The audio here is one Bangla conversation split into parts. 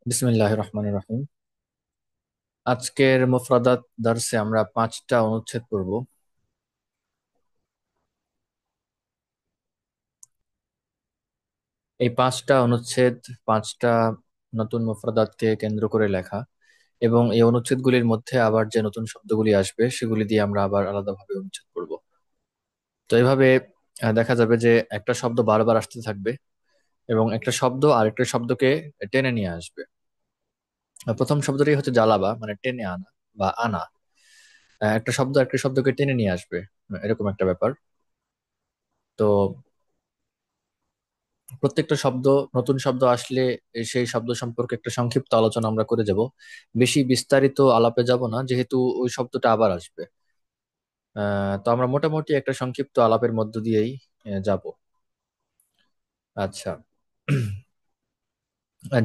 বিসমিল্লাহির রহমানির রহিম। আজকের মুফরাদাত দার্সে আমরা 5টা অনুচ্ছেদ পড়ব। এই 5টা অনুচ্ছেদ 5টা নতুন মুফরাদাতকে কেন্দ্র করে লেখা, এবং এই অনুচ্ছেদগুলির মধ্যে আবার যে নতুন শব্দগুলি আসবে সেগুলি দিয়ে আমরা আবার আলাদাভাবে অনুচ্ছেদ পড়ব। তো এইভাবে দেখা যাবে যে একটা শব্দ বারবার আসতে থাকবে এবং একটা শব্দ আরেকটা শব্দকে টেনে নিয়ে আসবে। প্রথম শব্দটি হচ্ছে জ্বালাবা, মানে টেনে আনা বা আনা। একটা শব্দ একটা শব্দকে টেনে নিয়ে আসবে, এরকম একটা ব্যাপার। তো প্রত্যেকটা শব্দ, নতুন শব্দ আসলে সেই শব্দ সম্পর্কে একটা সংক্ষিপ্ত আলোচনা আমরা করে যাব। বেশি বিস্তারিত আলাপে যাব না, যেহেতু ওই শব্দটা আবার আসবে। তো আমরা মোটামুটি একটা সংক্ষিপ্ত আলাপের মধ্য দিয়েই যাব। আচ্ছা।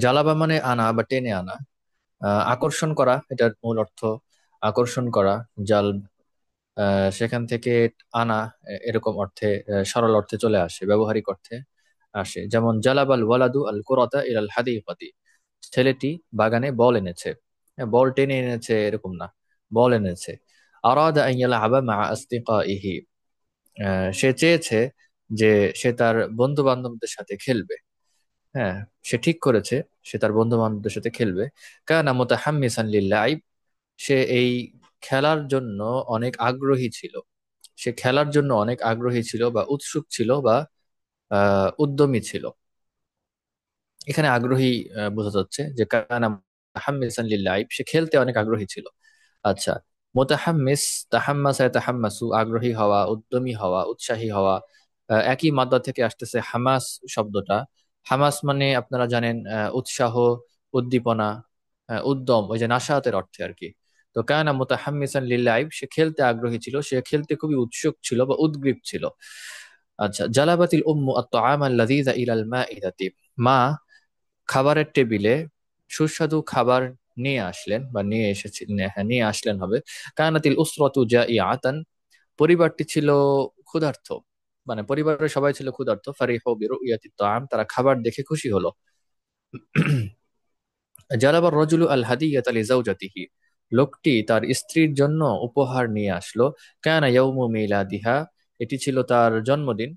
জ্বালাবা মানে আনা বা টেনে আনা। আকর্ষণ করা, এটার মূল অর্থ আকর্ষণ করা। জাল, সেখান থেকে আনা, এরকম অর্থে, সরল অর্থে চলে আসে, ব্যবহারিক অর্থে আসে। যেমন জালাবাল ওয়ালাদু আল কুরাতা ইলাল হাদিকাতি, ছেলেটি বাগানে বল এনেছে। হ্যাঁ, বল টেনে এনেছে এরকম না, বল এনেছে। আরাদা আন ইয়ালআবা মা আসদিকাইহি, সে চেয়েছে যে সে তার বন্ধু বান্ধবদের সাথে খেলবে। হ্যাঁ, সে ঠিক করেছে সে তার বন্ধু বান্ধবদের সাথে খেলবে। কানা মুতাহাম্মিসান লিল্লাইব, সে এই খেলার জন্য অনেক আগ্রহী ছিল। সে খেলার জন্য অনেক আগ্রহী ছিল বা উৎসুক ছিল বা উদ্যমী ছিল। এখানে আগ্রহী বোঝা যাচ্ছে যে কানা মুতাহাম্মিসান লিল্লাইব, সে খেলতে অনেক আগ্রহী ছিল। আচ্ছা, মুতাহাম্মিস, তাহাম্মাসা তাহাম্মাসু, আগ্রহী হওয়া, উদ্যমী হওয়া, উৎসাহী হওয়া। একই মাদ্দা থেকে আসতেছে হামাস শব্দটা। হামাস মানে আপনারা জানেন উৎসাহ, উদ্দীপনা, উদ্যম, ওই যে নাশাতের অর্থে আর কি। তো কানা মুতাহাম্মিসান লিল্লাইব, সে খেলতে আগ্রহী ছিল, সে খেলতে খুবই উৎসুক ছিল বা উদ্গ্রীব ছিল। আচ্ছা, জালাবাতিল উম্মু আত-তাআম আল-লাযীযা ইলাল মাইদাতি, মা খাবারের টেবিলে সুস্বাদু খাবার নিয়ে আসলেন বা নিয়ে এসেছিলেন, হ্যাঁ নিয়ে আসলেন হবে। কানাতিল উসরাতু জাইআতান, পরিবারটি ছিল ক্ষুধার্ত, মানে পরিবারের সবাই ছিল ক্ষুধার্ত। ফারিহু বিরুয়াতিত তাআম, তারা খাবার দেখে খুশি হলো। জালাবার রজুলু আল হাদিয়াতা লিজাওজাতিহি, লোকটি তার স্ত্রীর জন্য উপহার নিয়ে আসলো। কানা ইয়াউমু মিলাদিহা, এটি ছিল তার জন্মদিন।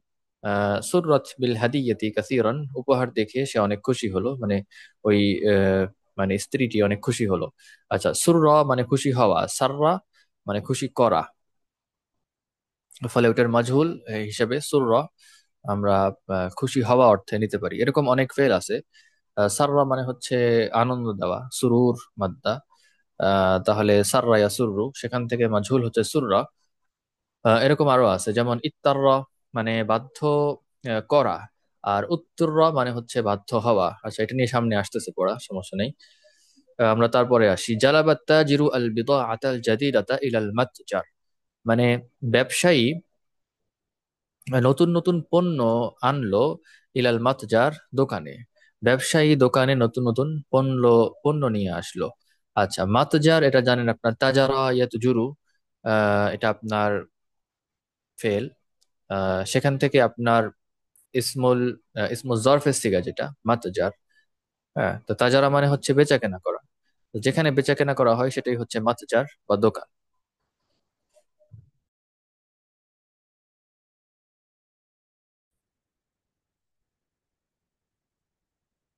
সুররাত বিল হাদিয়াতি কাসীরান, উপহার দেখে সে অনেক খুশি হলো, মানে ওই আহ, মানে স্ত্রীটি অনেক খুশি হলো। আচ্ছা, সুররা মানে খুশি হওয়া, সাররা মানে খুশি করা। ফলে ওটার মাজহুল হিসেবে সুররা আমরা খুশি হওয়া অর্থে নিতে পারি। এরকম অনেক ফেল আছে। সাররা মানে হচ্ছে আনন্দ দেওয়া, সুরুর মাদ্দা। তাহলে সাররা ইয়াসুররু, সেখান থেকে মাজহুল হচ্ছে সুররা। এরকম আরো আছে, যেমন ইত্তাররা মানে বাধ্য করা, আর উত্তররা মানে হচ্ছে বাধ্য হওয়া। আচ্ছা, এটা নিয়ে সামনে আসতেছে পড়া, সমস্যা নেই। আমরা তারপরে আসি। জালাবাত তাজিরু আল বিদাআতা আল জাদিদাতা ইলাল মাতজার, মানে ব্যবসায়ী নতুন নতুন পণ্য আনলো ইলাল মাতজার, দোকানে। ব্যবসায়ী দোকানে নতুন নতুন পণ্য পণ্য নিয়ে আসলো। আচ্ছা, মাতজার এটা জানেন আপনার, তাজারা ইয়াতজুরু, এটা আপনার ফেল। সেখান থেকে আপনার ইসমুল ইসমুল জরফের সিগা, যেটা মাতজার। হ্যাঁ, তো তাজারা মানে হচ্ছে বেচা কেনা করা। তো যেখানে বেচা কেনা করা হয় সেটাই হচ্ছে মাতজার বা দোকান।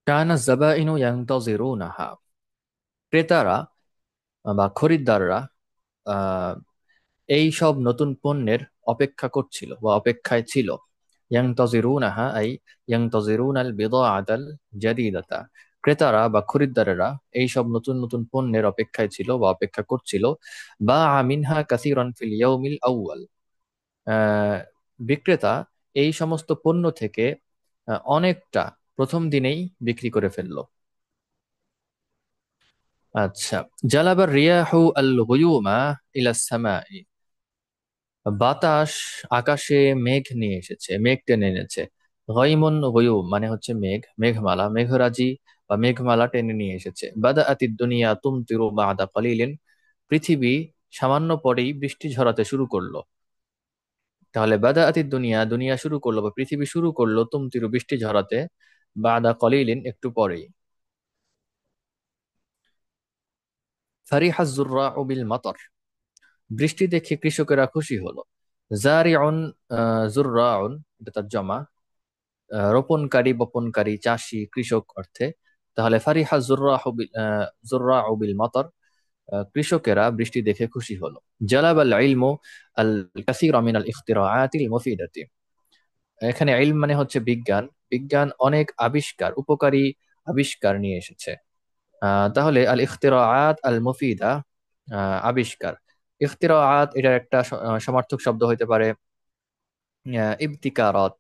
কানা যাবাইনু ইয়ানতাজিরুনাহা, ক্রেতারা বা খরিদ্দাররা আহ এই সব নতুন পণ্যের অপেক্ষা করছিল বা অপেক্ষায় ছিল। ইয়ানতাজিরুনাহা আই ইয়ানতাজিরুনাল বিদাআতাল জাদিদাতা, ক্রেতারা বা খরিদ্দারেরা এই সব নতুন নতুন পণ্যের অপেক্ষায় ছিল বা অপেক্ষা করছিল। বা মিনহা কাসীরান ফিল ইয়াউমিল আউয়াল, আহ, বিক্রেতা এই সমস্ত পণ্য থেকে অনেকটা প্রথম দিনেই বিক্রি করে ফেললো। আচ্ছা, জালাবার রিয়াহু আল গুয়ুমা ইলাস সামাই, বাতাস আকাশে মেঘ নিয়ে এসেছে, মেঘ টেনে এনেছে। গয়মুন গয়ুম মানে হচ্ছে মেঘ, মেঘমালা, মেঘরাজি বা মেঘমালা টেনে নিয়ে এসেছে। বাদা আতিদ দুনিয়া তুমতিরু বাদা কালিলিন, পৃথিবী সামান্য পরেই বৃষ্টি ঝরাতে শুরু করলো। তাহলে বাদা আতিদ দুনিয়া, দুনিয়া শুরু করলো বা পৃথিবী শুরু করলো তুমতিরু বৃষ্টি ঝরাতে, বাদা কলিলিন একটু পরেই। ফারিহা যুররাউ বিল মাতর, বৃষ্টি দেখে কৃষকেরা খুশি হলো। জারিউন, যুররাউন এটা তার জমা, রোপণকারী, বপনকারী, চাষি, কৃষক অর্থে। তাহলে ফারিহা যুররাউ বিল মাতর, কৃষকেরা বৃষ্টি দেখে খুশি হলো। জালাবাল ইলমু আল কাসীরা মিনাল ইখতিরাআতিল মুফিদাতি, এখানে ইলম মানে হচ্ছে বিজ্ঞান, বিজ্ঞান অনেক আবিষ্কার, উপকারী আবিষ্কার নিয়ে এসেছে। তাহলে আল ইখতিরাআত আল মুফিদা, আবিষ্কার। ইখতিরাআত এটার একটা সমার্থক শব্দ হইতে পারে ইবতিকারাত,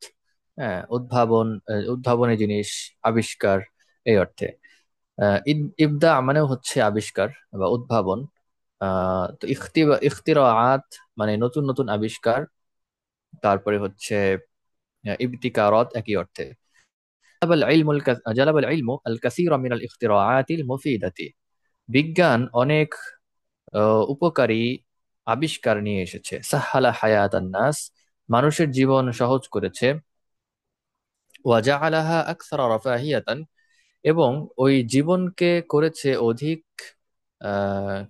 হ্যাঁ, উদ্ভাবন, উদ্ভাবনী জিনিস, আবিষ্কার, এই অর্থে। ইবদা মানেও হচ্ছে আবিষ্কার বা উদ্ভাবন। তো ইখতিরাআত মানে নতুন নতুন আবিষ্কার, তারপরে হচ্ছে ইবতিকারাত একই অর্থে। জালাবাল ইলমু আল কাসীরা মিনাল ইখতিরাআতিল মুফিদাতি, বিজ্ঞান অনেক উপকারী আবিষ্কার নিয়ে এসেছে। সাহালা হায়াতান নাস, মানুষের জীবন সহজ করেছে। ওয়া জাআলাহা আকসারা রাফাহিয়াতান, এবং ওই জীবনকে করেছে অধিক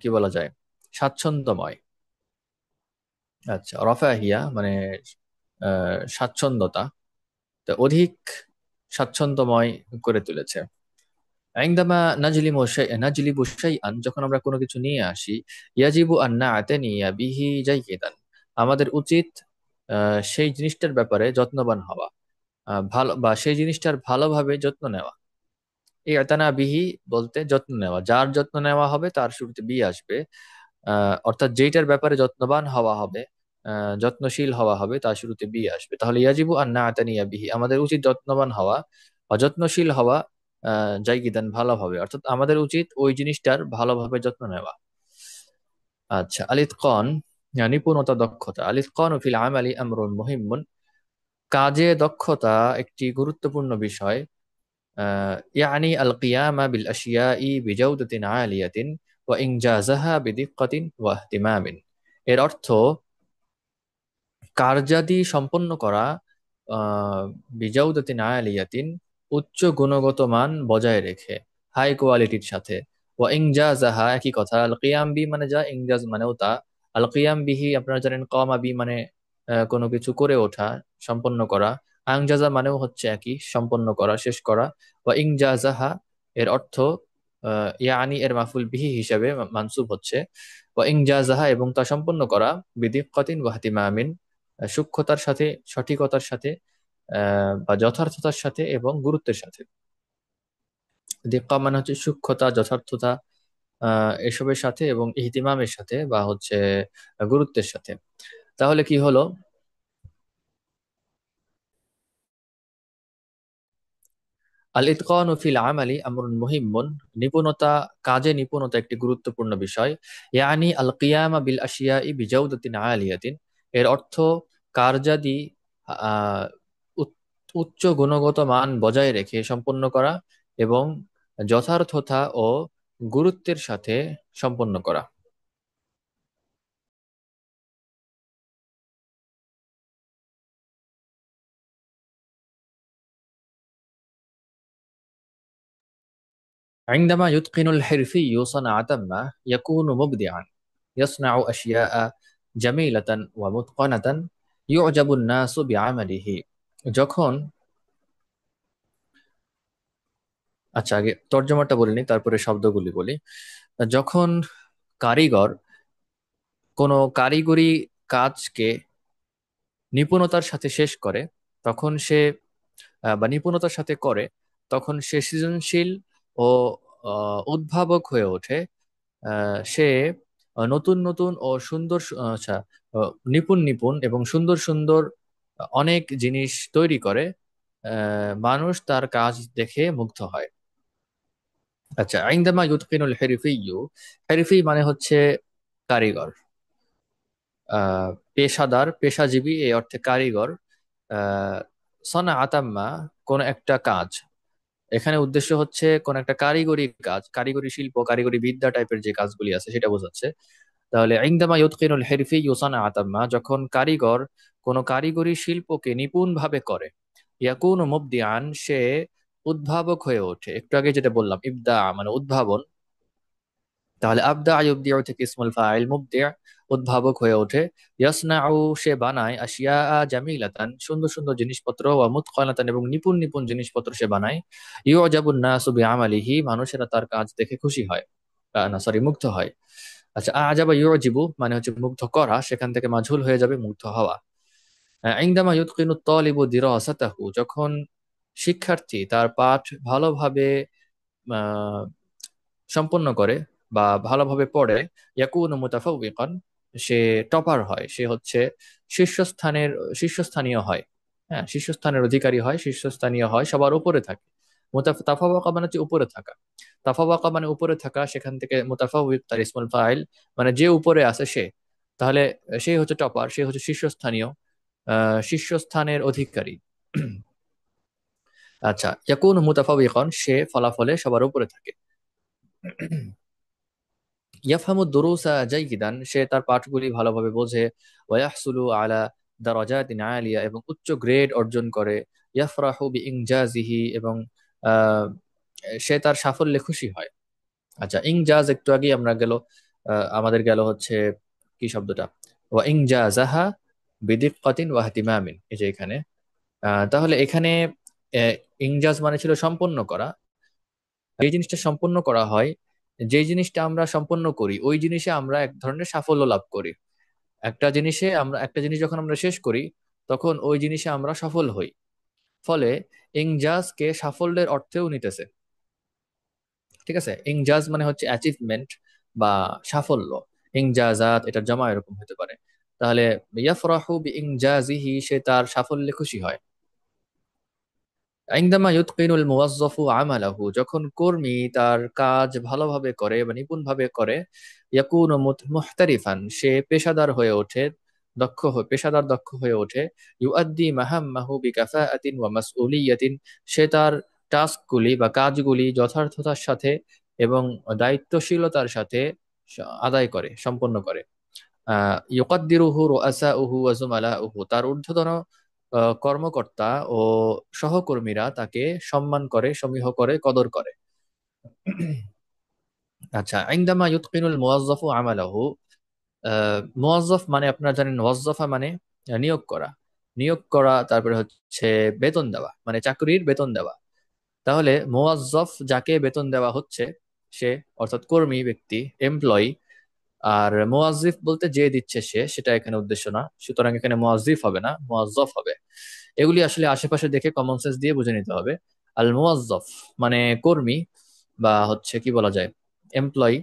কি বলা যায়, স্বাচ্ছন্দ্যময়। আচ্ছা, রফাহিয়া মানে স্বাচ্ছন্দ্যতা, তো অধিক স্বাচ্ছন্দ্যময় করে তুলেছে। আইন্দামা নাজলিবু শাইআন, যখন আমরা কোনো কিছু নিয়ে আসি, ইয়াজিবু আন না'তানিয়া বিহি জাইয়িদান, আমাদের উচিত সেই জিনিসটার ব্যাপারে যত্নবান হওয়া, ভালো বা সেই জিনিসটার ভালোভাবে যত্ন নেওয়া। এই আতানা বিহি বলতে যত্ন নেওয়া, যার যত্ন নেওয়া হবে তার শুরুতে বি আসবে। অর্থাৎ যেইটার ব্যাপারে যত্নবান হওয়া হবে, যত্নশীল হওয়া হবে, তার শুরুতে বি আসবে। তাহলে ইয়াজিবু আন না'তানিয়া বিহি, আমাদের উচিত যত্নবান হওয়া, অযত্নশীল হওয়া জাইগিদান ভালোভাবে, অর্থাৎ আমাদের উচিত ওই জিনিসটার ভালোভাবে যত্ন নেওয়া। আচ্ছা, আলিতকন নিপুণতা, দক্ষতা। আলিতকন ফিল আমালি আমরুন মুহিম্মুন, কাজে দক্ষতা একটি গুরুত্বপূর্ণ বিষয়। ইয়ানি আল কিয়ামা বিল আশিয়াই বিজাউদাতিন আলিয়াতিন ওয়া ইনজাজাহা বিদিক্কাতিন ওয়া ইহতিমামিন, এর অর্থ কার্যাদি সম্পন্ন করা, বিজাউদাতিন আলিয়াতিন, উচ্চ গুণগত মান বজায় রেখে, হাই কোয়ালিটির সাথে। ওয়া ইনজাজাহা একই কথা, আল কিয়াম বি মানে যা, ইনজাজ মানেও তা। আল কিয়াম বিহি আপনারা জানেন, কমা বি মানে কোনো কিছু করে ওঠা, সম্পন্ন করা। আংজাজা মানেও হচ্ছে একই, সম্পন্ন করা, শেষ করা। ওয়া ইনজাজাহা এর অর্থ ইয়ানি এর মাফুল বিহি হিসাবে মানসুব হচ্ছে। ওয়া ইনজাজাহা এবং তা সম্পন্ন করা, বিদিক্কাতিন ওয়া ইহতিমামিন, সূক্ষ্মতার সাথে, সঠিকতার সাথে, বা যথার্থতার সাথে এবং গুরুত্বের সাথে। দিক্কা মানে হচ্ছে সূক্ষ্মতা, যথার্থতা, এসবের সাথে, এবং ইহতিমামের সাথে বা হচ্ছে গুরুত্বের সাথে। তাহলে কি হলো, আল ইতকানু ফিল আমালি আমরুন মুহিম্মুন, নিপুণতা, কাজে নিপুণতা একটি গুরুত্বপূর্ণ বিষয়। ইয়ানি আল কিয়ামা বিল আশিয়াই বিজাউদাতিন আলিয়াতিন, এর অর্থ কার্যাদি আহ উচ্চ গুণগত মান বজায় রেখে সম্পন্ন করা এবং যথার্থতা ও গুরুত্বের সাথে সম্পন্ন করা। عندما يتقن الحرفي صنعة ما يكون مبدعا، يصنع أشياء جميلة ومتقنة يعجب الناس بعمله। যখন, আচ্ছা আগে তর্জমাটা বলিনি তারপরে শব্দগুলি বলি। যখন কারিগর কোনো কারিগরি কাজকে নিপুণতার সাথে শেষ করে, তখন সে বা নিপুণতার সাথে করে, তখন সে সৃজনশীল ও উদ্ভাবক হয়ে ওঠে। সে নতুন নতুন ও সুন্দর আচ্ছা, নিপুণ নিপুণ এবং সুন্দর সুন্দর অনেক জিনিস তৈরি করে। মানুষ তার কাজ দেখে মুগ্ধ হয়। আচ্ছা, আইন্দামা ইউতকিনুল হেরিফিয়্যু, হেরিফি মানে হচ্ছে কারিগর, পেশাদার, পেশাজীবী এই অর্থে কারিগর। সনা আতাম্মা কোন একটা কাজ, এখানে উদ্দেশ্য হচ্ছে কোন একটা কারিগরি কাজ, কারিগরি শিল্প, কারিগরি বিদ্যা টাইপের যে কাজগুলি আছে সেটা বোঝাচ্ছে। তাহলে ইনদামা ইউতকিনুল হিরফি ইউসানা আতাম্মা, যখন কারিগর কোন কারিগরি শিল্পকে নিপুণ ভাবে করে, ইয়াকুনু মুবদিআন, সে উদ্ভাবক হয়ে ওঠে। একটু আগে যেটা বললাম, ইবদা মানে উদ্ভাবন, তাহলে আবদা ইউবদিউ থেকে ইসমুল ফাইল মুবদি' উদ্ভাবক হয়ে ওঠে। ইয়াসনাউ সে বানায়, আশিয়া জামিলাতান সুন্দর সুন্দর জিনিসপত্র, ওয়া মুতকানাতান এবং নিপুণ নিপুণ জিনিসপত্র সে বানায়। ইউজাবুন নাসু বিআমালিহি মানুষেরা তার কাজ দেখে খুশি হয়, না সরি মুগ্ধ হয়। আচ্ছা, আজাবা ইউজিবু মানে হচ্ছে মুগ্ধ করা, সেখান থেকে মাজহুল হয়ে যাবে মুগ্ধ হওয়া। ইনদামা ইউতকিনু তালিবু দিরাসাতাহু যখন শিক্ষার্থী তার পাঠ ভালোভাবে আহ, সম্পন্ন করে বা ভালোভাবে পড়ে, ইয়াকুনু মুতাফাউবিকান সে টপার হয়, সে হচ্ছে শীর্ষস্থানের শীর্ষস্থানীয় হয়। হ্যাঁ, শীর্ষস্থানের অধিকারী হয়, শীর্ষস্থানীয় হয়, সবার উপরে থাকে। তাফাওয়াকা মানে হচ্ছে উপরে থাকা। তাফাওয়াকা মানে উপরে থাকা, সেখান থেকে মুতাফাউবিক তার ইসমুল ফাইল, মানে যে উপরে আছে সে। তাহলে সে হচ্ছে টপার, সে হচ্ছে শীর্ষস্থানীয়, শীর্ষস্থানের অধিকারী। আচ্ছা, ইয়াকুনু মুতাফাউবিকান সে ফলাফলে সবার উপরে থাকে। ইয়াফহামু দুরুসা জাইয়িদান সে তার পাঠগুলি ভালোভাবে বোঝে। ওয়াহসুলু আলা দারাজাতিন আলিয়া এবং উচ্চ গ্রেড অর্জন করে। ইয়াফরাহু বিইনজাজিহি এবং আহ, সে তার সাফল্যে খুশি হয়। আচ্ছা, ইনজাজ একটু আগে আমরা গেল, আমাদের গেল হচ্ছে কি শব্দটা, ওয়া ইনজাজাহা বিদিক্কাতিন ওয়া ইহতিমামিন, এই যে এখানে। তাহলে এখানে আহ, ইনজাজ মানে ছিল সম্পন্ন করা। এই জিনিসটা সম্পন্ন করা হয়, যে জিনিসটা আমরা সম্পন্ন করি ওই জিনিসে আমরা এক ধরনের সাফল্য লাভ করি। একটা জিনিস যখন আমরা শেষ করি তখন ওই জিনিসে আমরা সফল হই। ফলে ইংজাজকে সাফল্যের অর্থেও নিতেছে। ঠিক আছে, ইংজাজ মানে হচ্ছে অ্যাচিভমেন্ট বা সাফল্য। ইংজাজাত এটার জমা এরকম হতে পারে। তাহলে ইয়াফরাহু বিইনজাজিহি সে তার সাফল্যে খুশি হয়। ইনদামা ইউতকিনুল মুওয়াজ্জাফু আমালাহু যখন কর্মী তার কাজ ভালোভাবে করে বা নিপুণভাবে করে, ইয়াকুনু মুহতারিফান সে পেশাদার হয়ে ওঠে, পেশাদার দক্ষ হয়ে ওঠে। ইউআদ্দি মাহাম্মাহু বিকাফাআতিন ওয়া মাসউলিয়াতিন সে তার টাস্কগুলি বা কাজগুলি যথার্থতার সাথে এবং দায়িত্বশীলতার সাথে আদায় করে, সম্পন্ন করে। ইউকাদ্দিরুহু রুআসাউহু ওয়া জুমালাউহু তার ঊর্ধ্বতন কর্মকর্তা ও সহকর্মীরা তাকে সম্মান করে, সমীহ করে, কদর করে। আচ্ছা, ইনদামা ইউতকিনুল মুওয়াজ্জাফু আমালাহু মুওয়াজ্জাফ মানে আপনারা জানেন ওয়াজ্জাফা মানে নিয়োগ করা। নিয়োগ করা, তারপরে হচ্ছে বেতন দেওয়া, মানে চাকরির বেতন দেওয়া। তাহলে মুওয়াজ্জাফ যাকে বেতন দেওয়া হচ্ছে সে, অর্থাৎ কর্মী ব্যক্তি, এমপ্লয়ি। আর মুয়াজ্জিফ বলতে যে দিচ্ছে সে, সেটা এখানে উদ্দেশ্য না, সুতরাং এখানে মুয়াজ্জিফ হবে না, মুয়াজ্জফ হবে। এগুলি আসলে আশেপাশে দেখে কমন সেন্স দিয়ে বুঝে নিতে হবে। আল মুয়াজ্জফ মানে কর্মী বা হচ্ছে কি বলা যায়, এমপ্লয়ি,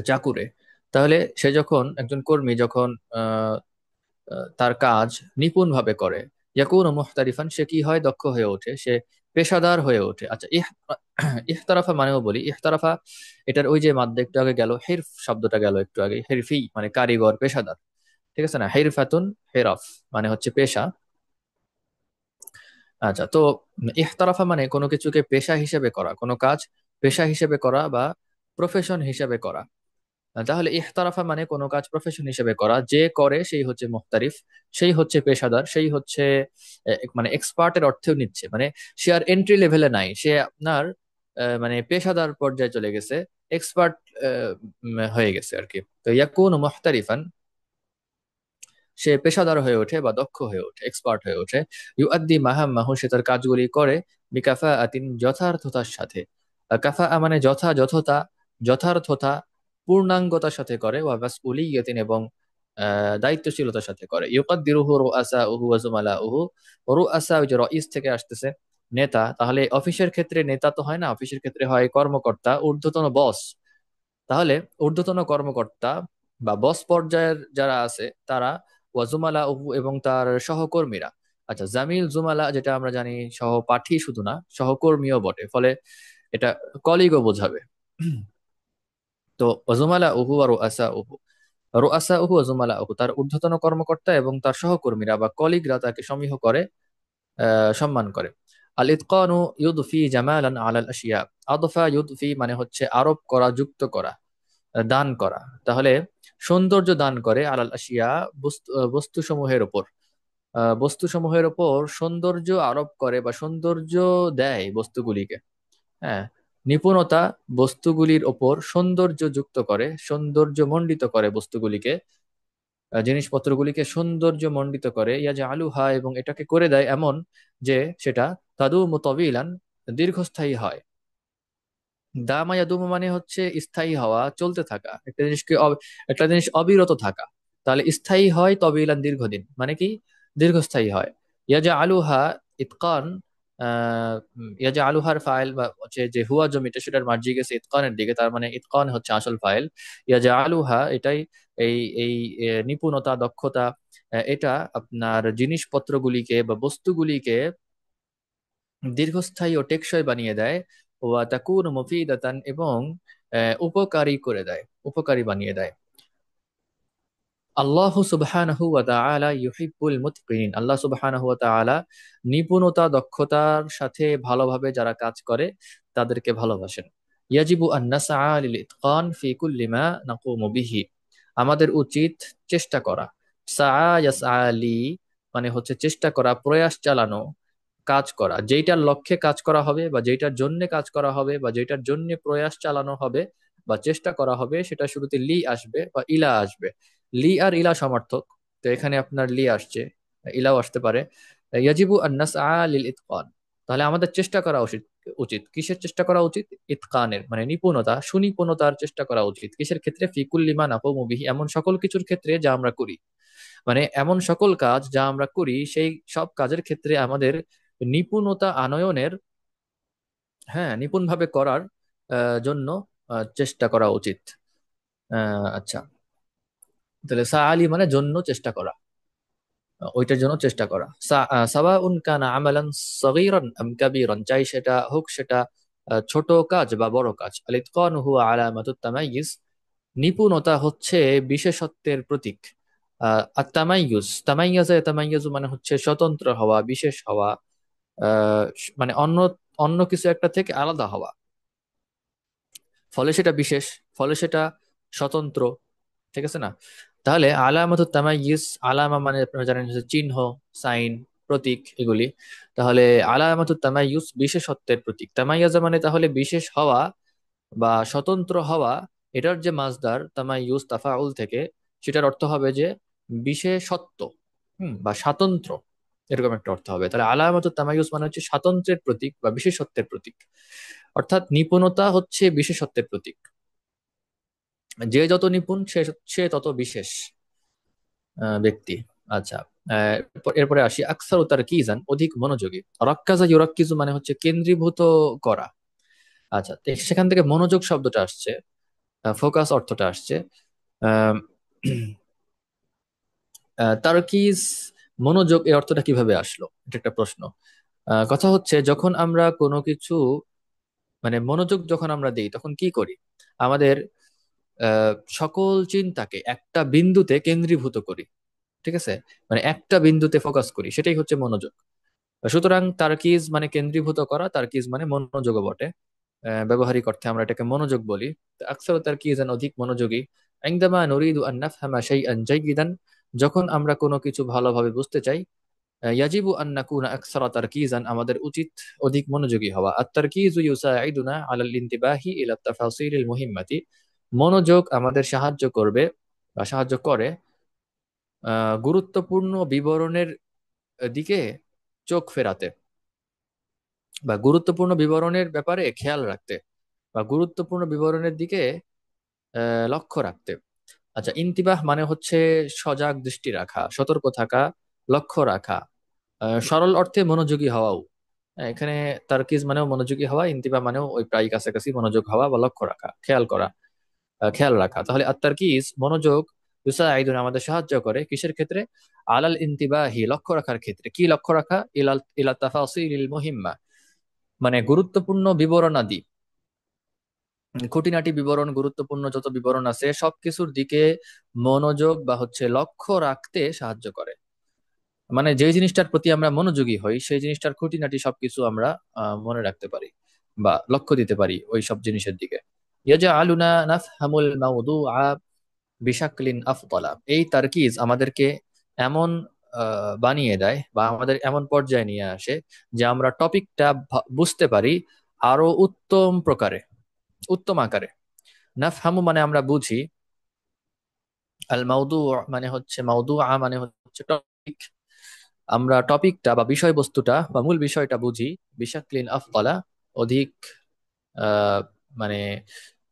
চাকুরে। তাহলে সে যখন একজন কর্মী যখন আহ, তার কাজ নিপুণ ভাবে করে, ইয়াকুনু মুহতারিফান সে কি হয়, দক্ষ হয়ে ওঠে, সে পেশাদার হয়ে ওঠে। আচ্ছা, ইহতারাফা মানেও বলি, ইহতারাফা এটার ওই যে মাদ্দা একটু আগে গেল, হিরফ শব্দটা গেল একটু আগে, হিরফি মানে কারিগর, পেশাদার। ঠিক আছে না, হিরফাতুন হেরফ মানে হচ্ছে পেশা। আচ্ছা, তো ইহতারাফা মানে কোনো কিছুকে পেশা হিসেবে করা, কোনো কাজ পেশা হিসেবে করা বা প্রফেশন হিসেবে করা। তাহলে ইহতারাফা মানে কোনো কাজ প্রফেশন হিসেবে করা, যে করে সেই হচ্ছে মুহতারিফ, সেই হচ্ছে পেশাদার, সেই হচ্ছে মানে এক্সপার্টের অর্থেও নিচ্ছে, মানে সে আর এন্ট্রি লেভেলে নাই, সে আপনার মানে পেশাদার পর্যায়ে চলে গেছে, এক্সপার্ট হয়ে গেছে আর কি। তো ইয়াকুনু মুহতারিফান সে পেশাদার হয়ে ওঠে বা দক্ষ হয়ে ওঠে, এক্সপার্ট হয়ে ওঠে। ইউআদ্দি মাহাম্মাহু সে তার কাজগুলি করে, বিকাফা আতিন যথার্থতার সাথে। কাফা মানে যথাযথতা, যথার্থতা, পূর্ণাঙ্গতার সাথে করে। ওয়া মাসউলিয়াতিন এবং দায়িত্বশীলতার সাথে করে। ইউকাদ্দিরুহু রুআসাউহু ওয়া জুমালাউহু। রুআসা ওই যে রইস থেকে আসতেছে, নেতা। তাহলে অফিসের ক্ষেত্রে নেতা তো হয় না, অফিসের ক্ষেত্রে হয় কর্মকর্তা, ঊর্ধ্বতন বস। তাহলে ঊর্ধ্বতন কর্মকর্তা বা বস পর্যায়ের যারা আছে তারা, ওয়াজুমালা এবং তার সহকর্মীরা। আচ্ছা, জামিল জুমালা যেটা আমরা জানি সহপাঠী শুধু না, সহকর্মীও বটে, ফলে এটা কলিগও বোঝাবে। তো ওয়াজুমালা উহু আর রুআসা উহু, রুআসা উহু ওয়াজুমালা উহু তার ঊর্ধ্বতন কর্মকর্তা এবং তার সহকর্মীরা বা কলিগরা তাকে সমীহ করে, সম্মান করে। আল ইতকানু ইউদফি জামালান আলাল আশিয়া। আদফা ইউদফি মানে হচ্ছে আরোপ করা, যুক্ত করা, দান করা। তাহলে সৌন্দর্য দান করে আলাল আশিয়া বস্তুসমূহের উপর, বস্তুসমূহের উপর সৌন্দর্য আরোপ করে বা সৌন্দর্য দেয় বস্তুগুলিকে। হ্যাঁ, নিপুণতা বস্তুগুলির ওপর সৌন্দর্য যুক্ত করে, সৌন্দর্য মণ্ডিত করে বস্তুগুলিকে, জিনিসপত্রগুলিকে সৌন্দর্য মণ্ডিত করে। ইয়াজা আলুহা, এবং এটাকে করে দেয় এমন যে সেটা তাদুমু তাবিলান, দীর্ঘস্থায়ী হয়। দামা ইয়াদুমু মানে হচ্ছে স্থায়ী হওয়া, চলতে থাকা, একটা জিনিস অবিরত থাকা। তাহলে স্থায়ী হয় তবিলান, দীর্ঘদিন মানে কি, দীর্ঘস্থায়ী হয়। ইয়াজা আলুহা ইতকান, ইয়াজা আলুহার ফাইল বা হচ্ছে যে হুয়া জমিটা সেটার মার্জি গেছে ইতকানের দিকে, তার মানে ইতকান হচ্ছে আসল ফাইল। ইয়াজা আলুহা এটাই, এই এই নিপুণতা, দক্ষতা, এটা আপনার জিনিসপত্রগুলিকে বা বস্তুগুলিকে দীর্ঘস্থায়ী ও টেকসই বানিয়ে দেয়। ওয়া তাকুনু মুফিদাতান, এবং উপকারী করে দেয়, উপকারী বানিয়ে দেয়। আল্লাহ সুবহানাহু ওয়া তাআলা ইউহিব্বুল মুতকিনিন, আল্লাহ সুবহানাহু ওয়া তাআলা নিপুণতা, দক্ষতার সাথে ভালোভাবে যারা কাজ করে তাদেরকে ভালোবাসেন। ইয়াজিবু আন নাসআ লিল ইতকান ফি কুল্লি মা নাকুমু বিহি, আমাদের উচিত চেষ্টা করা। সাআ ইয়াসআ লি মানে হচ্ছে চেষ্টা করা, প্রয়াস চালানো, কাজ করা, যেইটার লক্ষ্যে কাজ করা হবে বা যেইটার জন্য কাজ করা হবে বা যেইটার জন্য প্রয়াস চালানো হবে বা চেষ্টা করা হবে, সেটা শুরুতে লি আসবে বা ইলা আসবে। লি আর ইলা সমার্থক, তো এখানে আপনার লি আসছে, ইলাও আসতে পারে। ইয়াজিবু আন নাসআ লিল ইতকান, তাহলে আমাদের চেষ্টা করা উচিত। উচিত কিসের চেষ্টা করা উচিত? ইতকানের মানে নিপুণতা, সুনিপুণতার চেষ্টা করা উচিত। কিসের ক্ষেত্রে? ফি কুল্লি মা নাকুমু বিহি, এমন সকল কিছুর ক্ষেত্রে যা আমরা করি। মানে এমন সকল কাজ যা আমরা করি, সেই সব কাজের ক্ষেত্রে আমাদের নিপুণতা আনয়নের, হ্যাঁ, নিপুণভাবে করার জন্য চেষ্টা করা উচিত। আচ্ছা, তাহলে সা আলী মানে জন্য চেষ্টা করা, ওইটার জন্য চেষ্টা করা। সাওয়াউন কানা আমালান সগীরান আম কাবীরান, চাই সেটা হোক, সেটা ছোট কাজ বা বড় কাজ। আল ইতকানু হুয়া আলামাতুত তামাইয়ুজ, নিপুণতা হচ্ছে বিশেষত্বের প্রতীক। আর তামাইয়ুজ, তামাইয়াজু মানে হচ্ছে স্বতন্ত্র হওয়া, বিশেষ হওয়া, মানে অন্য অন্য কিছু একটা থেকে আলাদা হওয়া, ফলে সেটা বিশেষ, ফলে সেটা স্বতন্ত্র। ঠিক আছে না? তাহলে আলামাতুত তামাইয়ুজ, আলামা মানে আপনারা জানেন যে চিহ্ন, সাইন, প্রতীক এগুলি। তাহলে আলামাতুত তামাইয়ুজ বিশেষত্বের প্রতীক, তামাইয়াজা মানে তাহলে বিশেষ হওয়া বা স্বতন্ত্র হওয়া। এটার যে মাজদার তামাইয়ুজ তাফাউল থেকে, সেটার অর্থ হবে যে বিশেষত্ব, বা স্বাতন্ত্র্য, এরকম একটা অর্থ হবে। তাহলে আলামাতুত তামাইয়ুজ মানে হচ্ছে স্বাতন্ত্র্যের প্রতীক বা বিশেষত্বের প্রতীক, অর্থাৎ নিপুণতা হচ্ছে বিশেষত্বের প্রতীক। যে যত নিপুণ সে সে তত বিশেষ ব্যক্তি। আচ্ছা, এরপরে আসি আকসার তার কিজান, অধিক মনোযোগী। রক্কাজা ইউরাক্কিজু মানে হচ্ছে কেন্দ্রীভূত করা। আচ্ছা, তো সেখান থেকে মনোযোগ শব্দটা আসছে, ফোকাস অর্থটা আসছে। আহ, তারকিজ, মনোযোগ, এই অর্থটা কিভাবে আসলো, এটা একটা প্রশ্ন। কথা হচ্ছে যখন আমরা কোনো কিছু, মানে মনোযোগ যখন আমরা দিই তখন কি করি? আমাদের সকল চিন্তাকে একটা বিন্দুতে কেন্দ্রীভূত করি। ঠিক আছে? মানে একটা বিন্দুতে ফোকাস করি, সেটাই হচ্ছে মনোযোগ। সুতরাং তারকিজ মানে কেন্দ্রীভূত করা, তারকিজ মানে মনোযোগও বটে। ব্যবহারিক অর্থে আমরা এটাকে মনোযোগ বলি। আকসার তারকিজান, অধিক মনোযোগী। ইনদামা নুরিদু আন নাফহামা শাইআন জাইয়িদান, যখন আমরা কোনো কিছু ভালোভাবে বুঝতে চাই। ইয়াজিবু আন নাকুনা আকসারা তারকিজান, আমাদের উচিত অধিক মনোযোগী হওয়া। আত তারকিজু ইউসাইদুনা আলাল ইন্তিবাহি ইলা তাফাসিলিল মুহিম্মাতি, মনোযোগ আমাদের সাহায্য করবে বা সাহায্য করে গুরুত্বপূর্ণ বিবরণের দিকে চোখ ফেরাতে, বা গুরুত্বপূর্ণ বিবরণের ব্যাপারে খেয়াল রাখতে, বা গুরুত্বপূর্ণ বিবরণের দিকে লক্ষ্য রাখতে। আচ্ছা, ইন্তিবাহ মানে হচ্ছে সজাগ দৃষ্টি রাখা, সতর্ক থাকা, লক্ষ্য রাখা। সরল অর্থে মনোযোগী হওয়াও, এখানে তারকিজ মানেও মনোযোগী হওয়া, ইন্তিবাহ মানেও ওই প্রায় কাছাকাছি, মনোযোগ হওয়া বা লক্ষ্য রাখা, খেয়াল করা, খেয়াল রাখা। তাহলে আত্মারকিজ, মনোযোগ, ইউসাইদুন আমাদের সাহায্য করে কিসের ক্ষেত্রে? আলাল ইন্তিবাহি, লক্ষ্য রাখার ক্ষেত্রে। কি লক্ষ্য রাখা? ইলাল ইলা তাফাসিলিল মুহিম্মা, মানে গুরুত্বপূর্ণ বিবরণাদি, খুঁটিনাটি বিবরণ, গুরুত্বপূর্ণ যত বিবরণ আছে সবকিছুর দিকে মনোযোগ বা হচ্ছে লক্ষ্য রাখতে সাহায্য করে। মানে যে জিনিসটার প্রতি আমরা মনোযোগী হই, সেই জিনিসটার খুঁটিনাটি সবকিছু আমরা মনে রাখতে পারি বা লক্ষ্য দিতে পারি ওই সব জিনিসের দিকে। ইয়াজআলুনা নাফহামুল মাওদুআ বিশাকলিন আফদালা, এই তারকিজ আমাদেরকে এমন বানিয়ে দেয় বা আমাদের এমন পর্যায়ে নিয়ে আসে যে আমরা টপিকটা বুঝতে পারি আরো উত্তম প্রকারে, উত্তম আকারে। নাফহামু মানে আমরা বুঝি, আল মাউদু মানে হচ্ছে মাউদুআ মানে হচ্ছে টপিক, আমরা টপিকটা বা বিষয়বস্তুটা বা মূল বিষয়টা বুঝি বিশাকলিন আফদালা, অধিক আহ মানে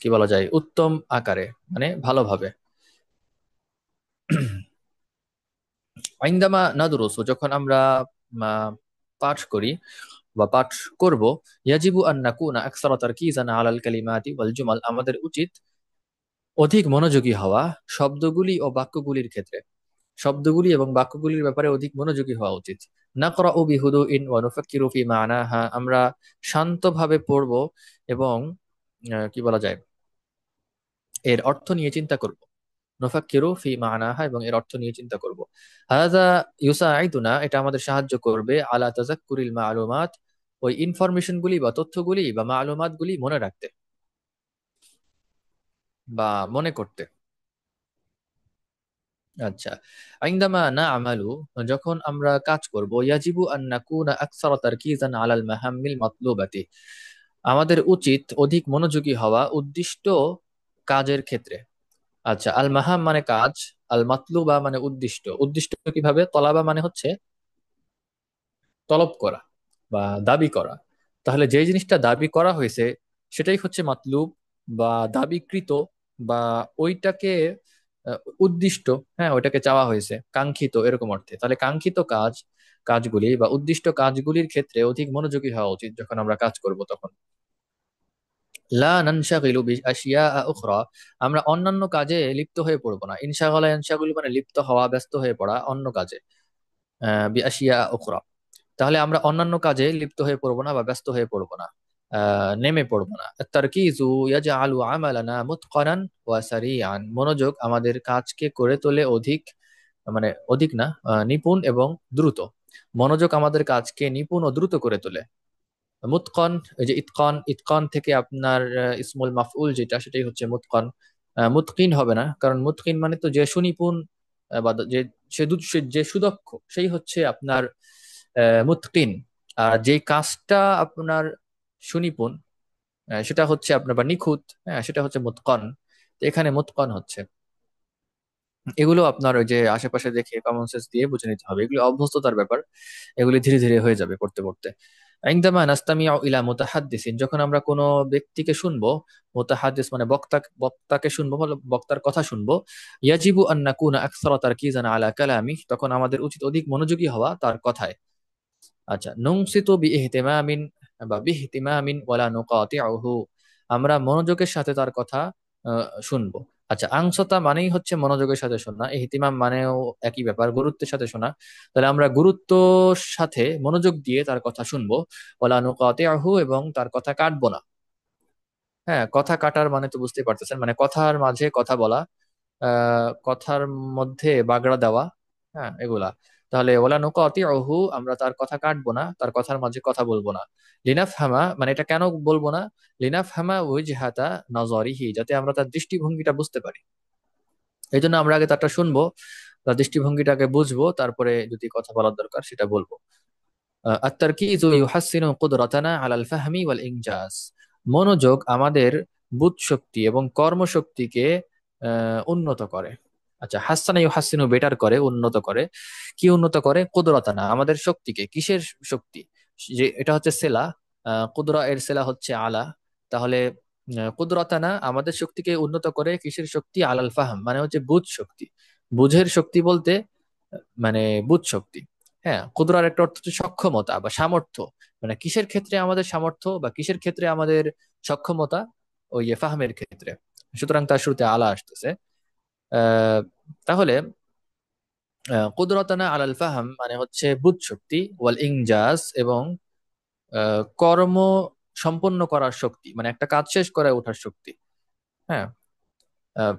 কি বলা যায়, উত্তম আকারে, মানে ভালোভাবে। আইন্দামা নাদরুসু যখন আমরা পাঠ করি বা পাঠ করব, ইয়াজিবু আন নাকুনা আকসারা তারকিজান আলাল কালিমাতি ওয়াল জুমাল, আমাদের উচিত অধিক মনোযোগী হওয়া শব্দগুলি ও বাক্যগুলির ক্ষেত্রে, শব্দগুলি এবং বাক্যগুলির ব্যাপারে অধিক মনোযোগী হওয়া উচিত। নাকরাউ বিহুদুইন ওয়া নুফাক্কিরু ফি মা'নাহা, আমরা শান্তভাবে পড়ব এবং কি বলা যায়, এর অর্থ নিয়ে চিন্তা করব। নুফাক্কিরু ফি মা'নাহা, এবং এর অর্থ নিয়ে চিন্তা করব। হাযা ইউসাঈদুনা, এটা আমাদের সাহায্য করবে আলা তাযাক্কুরিল মা'লুমাত, ওই ইনফরমেশন গুলি বা তথ্যগুলি বা মালুমাত গুলি মনে রাখতে বা মনে করতে। আচ্ছা, আইন্দামা না আমালু, যখন আমরা কাজ করব, ইয়াজিবু আন নাকুনা আকসারা তারকিজান আলাল মাহাম্মিল মাতলুবাতি, আমাদের উচিত অধিক মনোযোগী হওয়া উদ্দিষ্ট কাজের ক্ষেত্রে। আচ্ছা, আল মাহাম মানে কাজ, আল মাতলুবা মানে উদ্দিষ্ট। উদ্দিষ্ট কিভাবে, তলাবা মানে হচ্ছে তলব করা বা দাবি করা। তাহলে যে জিনিসটা দাবি করা হয়েছে সেটাই হচ্ছে মাতলুব বা দাবিকৃত, বা ওইটাকে উদ্দিষ্ট, হ্যাঁ ওইটাকে চাওয়া হয়েছে, কাঙ্ক্ষিত এরকম অর্থে। তাহলে কাঙ্ক্ষিত কাজগুলি বা উদ্দিষ্ট কাজগুলির ক্ষেত্রে অধিক মনোযোগী হওয়া উচিত যখন আমরা কাজ করব তখন। লা নানশাগিলু বিআশিয়াআ উখরা, আমরা অন্যান্য কাজে লিপ্ত হয়ে পড়বো না। ইনশাগালা ইয়ানশাগিলু মানে লিপ্ত হওয়া, ব্যস্ত হয়ে পড়া অন্য কাজে, বিআশিয়াআ উখরা। তাহলে আমরা অন্যান্য কাজে লিপ্ত হয়ে পড়বো না বা ব্যস্ত হয়ে পড়বো না, নেমে পড়বো না। তারকিজু ইয়াজআলু আমালানা মুতকানান ওয়া সারিআন, মনোযোগ আমাদের কাজকে করে তোলে অধিক, মানে অধিক না, নিপুণ এবং দ্রুত। মনোযোগ আমাদের কাজকে নিপুণ ও দ্রুত করে তোলে। মুতকন, এই যে ইতকন, ইতকন থেকে আপনার ইসমুল মাফউল যেটা, সেটাই হচ্ছে মুতকন। মুতকিন হবে না, কারণ মুতকিন মানে তো যে সুনিপুণ, বা যে যে সুদক্ষ, সেই হচ্ছে আপনার মুতকিন। আর যে কাজটা আপনার সুনিপুণ, সেটা হচ্ছে আপনার বা নিখুঁত, হ্যাঁ সেটা হচ্ছে মুতকন। তো এখানে মুতকন হচ্ছে। এগুলো আপনার ওই যে আশেপাশে দেখে কমন সেন্স দিয়ে বুঝে নিতে হবে, এগুলো অভ্যস্ততার ব্যাপার, এগুলি ধীরে ধীরে হয়ে যাবে পড়তে পড়তে। ইনদামা নাস্তামিউ ইলা মুতাহাদ্দিসিন, যখন আমরা কোনো ব্যক্তিকে শুনবো, মুতাহাদ্দিস মানে বক্তাকে শুনবো, মানে বক্তার কথা শুনবো। ইয়াজিবু আন নাকুনা আকসারা তারকিজান আলা কালামি, তখন আমাদের উচিত অধিক মনোযোগী হওয়া তার কথায়। আচ্ছা, নুনসিতু বিইহতিমামিন বা বিইহতিমামিন ওয়ালা নুকাতিউহু, আমরা মনোযোগের সাথে তার কথা শুনবো। আচ্ছা, আংসতা মানেই হচ্ছে মনোযোগের সাথে শোনা, ইহতিমাম মানেও একই ব্যাপার, গুরুত্বের সাথে শোনা। তাহলে আমরা গুরুত্বর সাথে মনোযোগ দিয়ে তার কথা শুনবো। ওয়ালা নুকাতিউহু, এবং তার কথা কাটবো না। হ্যাঁ, কথা কাটার মানে তো বুঝতেই পারতেছেন, মানে কথার মাঝে কথা বলা, কথার মধ্যে বাগড়া দেওয়া, হ্যাঁ এগুলা। তাহলে ওলা নুকাতিউহু, আমরা তার কথা কাটবো না, তার কথার মাঝে কথা বলবো না। লিনাফহামা মানে এটা কেন বলবো না, লিনাফহামা ওয়াজহাতা নাযারিহি, যাতে আমরা তার দৃষ্টিভঙ্গিটা বুঝতে পারি। এই জন্য আমরা আগে তারটা শুনবো, তার দৃষ্টিভঙ্গিটাকে বুঝবো, তারপরে যদি কথা বলার দরকার সেটা বলবো। আত-তারকিযু ইউহাসসিনু কুদরাতানা আলাল ফাহমি ওয়াল ইনজাজ, মনোযোগ আমাদের বুঝশক্তি এবং কর্মশক্তিকে উন্নত করে। আচ্ছা, হাসানা ইউহাসসিনু বেটার করে, উন্নত করে। কি উন্নত করে, কুদরাতানা আমাদের শক্তিকে। কিসের শক্তি, যে এটা হচ্ছে সেলা, কুদরা এর সেলা হচ্ছে আলা। তাহলে কুদরাতানা আমাদের শক্তিকে উন্নত করে, কিসের শক্তি, আলাল ফাহম মানে হচ্ছে বুঝ শক্তি। বুঝের শক্তি বলতে মানে বুঝ শক্তি। হ্যাঁ, কুদরার একটা অর্থ হচ্ছে সক্ষমতা বা সামর্থ্য, মানে কিসের ক্ষেত্রে আমাদের সামর্থ্য বা কিসের ক্ষেত্রে আমাদের সক্ষমতা, ওই ফাহমের ক্ষেত্রে। সুতরাং তার শুরুতে আলা আসতেছে। আহ তাহলে কুদরতানা আলাল ফাহাম মানে হচ্ছে বুঝ শক্তি, ওয়াল ইনজাজ এবং কর্ম সম্পন্ন করার শক্তি, মানে একটা কাজ শেষ করে ওঠার শক্তি। হ্যাঁ, আহ,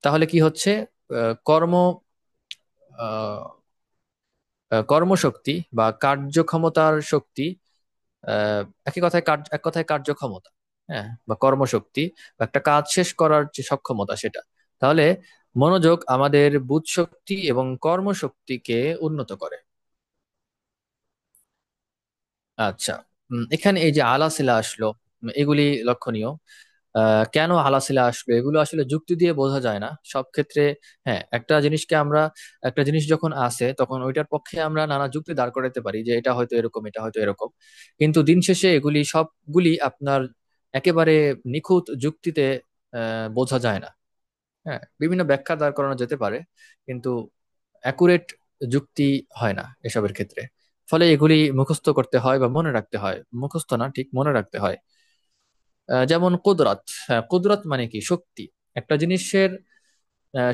তাহলে কি হচ্ছে, কর্ম আহ, কর্মশক্তি বা কার্যক্ষমতার শক্তি, একই কথায় এক কথায় কার্যক্ষমতা, হ্যাঁ বা কর্মশক্তি, বা একটা কাজ শেষ করার যে সক্ষমতা সেটা। তাহলে মনোযোগ আমাদের বুঝশক্তি এবং কর্মশক্তিকে উন্নত করে। আচ্ছা, এখানে এই যে আলাসিলা আসলো, এগুলি লক্ষণীয়। কেন আলাসিলা আসলো এগুলো আসলে যুক্তি দিয়ে বোঝা যায় না সব ক্ষেত্রে। হ্যাঁ, একটা জিনিস যখন আসে তখন ওইটার পক্ষে আমরা নানা যুক্তি দাঁড় করাতে পারি যে এটা হয়তো এরকম, এটা হয়তো এরকম। কিন্তু দিন শেষে এগুলি সবগুলি আপনার একেবারে নিখুঁত যুক্তিতে বোঝা যায় না। হ্যাঁ, বিভিন্ন ব্যাখ্যা দাঁড় করানো যেতে পারে, কিন্তু অ্যাকুরেট যুক্তি হয় না এসবের ক্ষেত্রে। ফলে এগুলি মুখস্থ করতে হয় বা মনে রাখতে হয়, মুখস্থ না, ঠিক মনে রাখতে হয়। যেমন কুদরত। হ্যাঁ, কুদরত মানে কি? শক্তি। একটা জিনিসের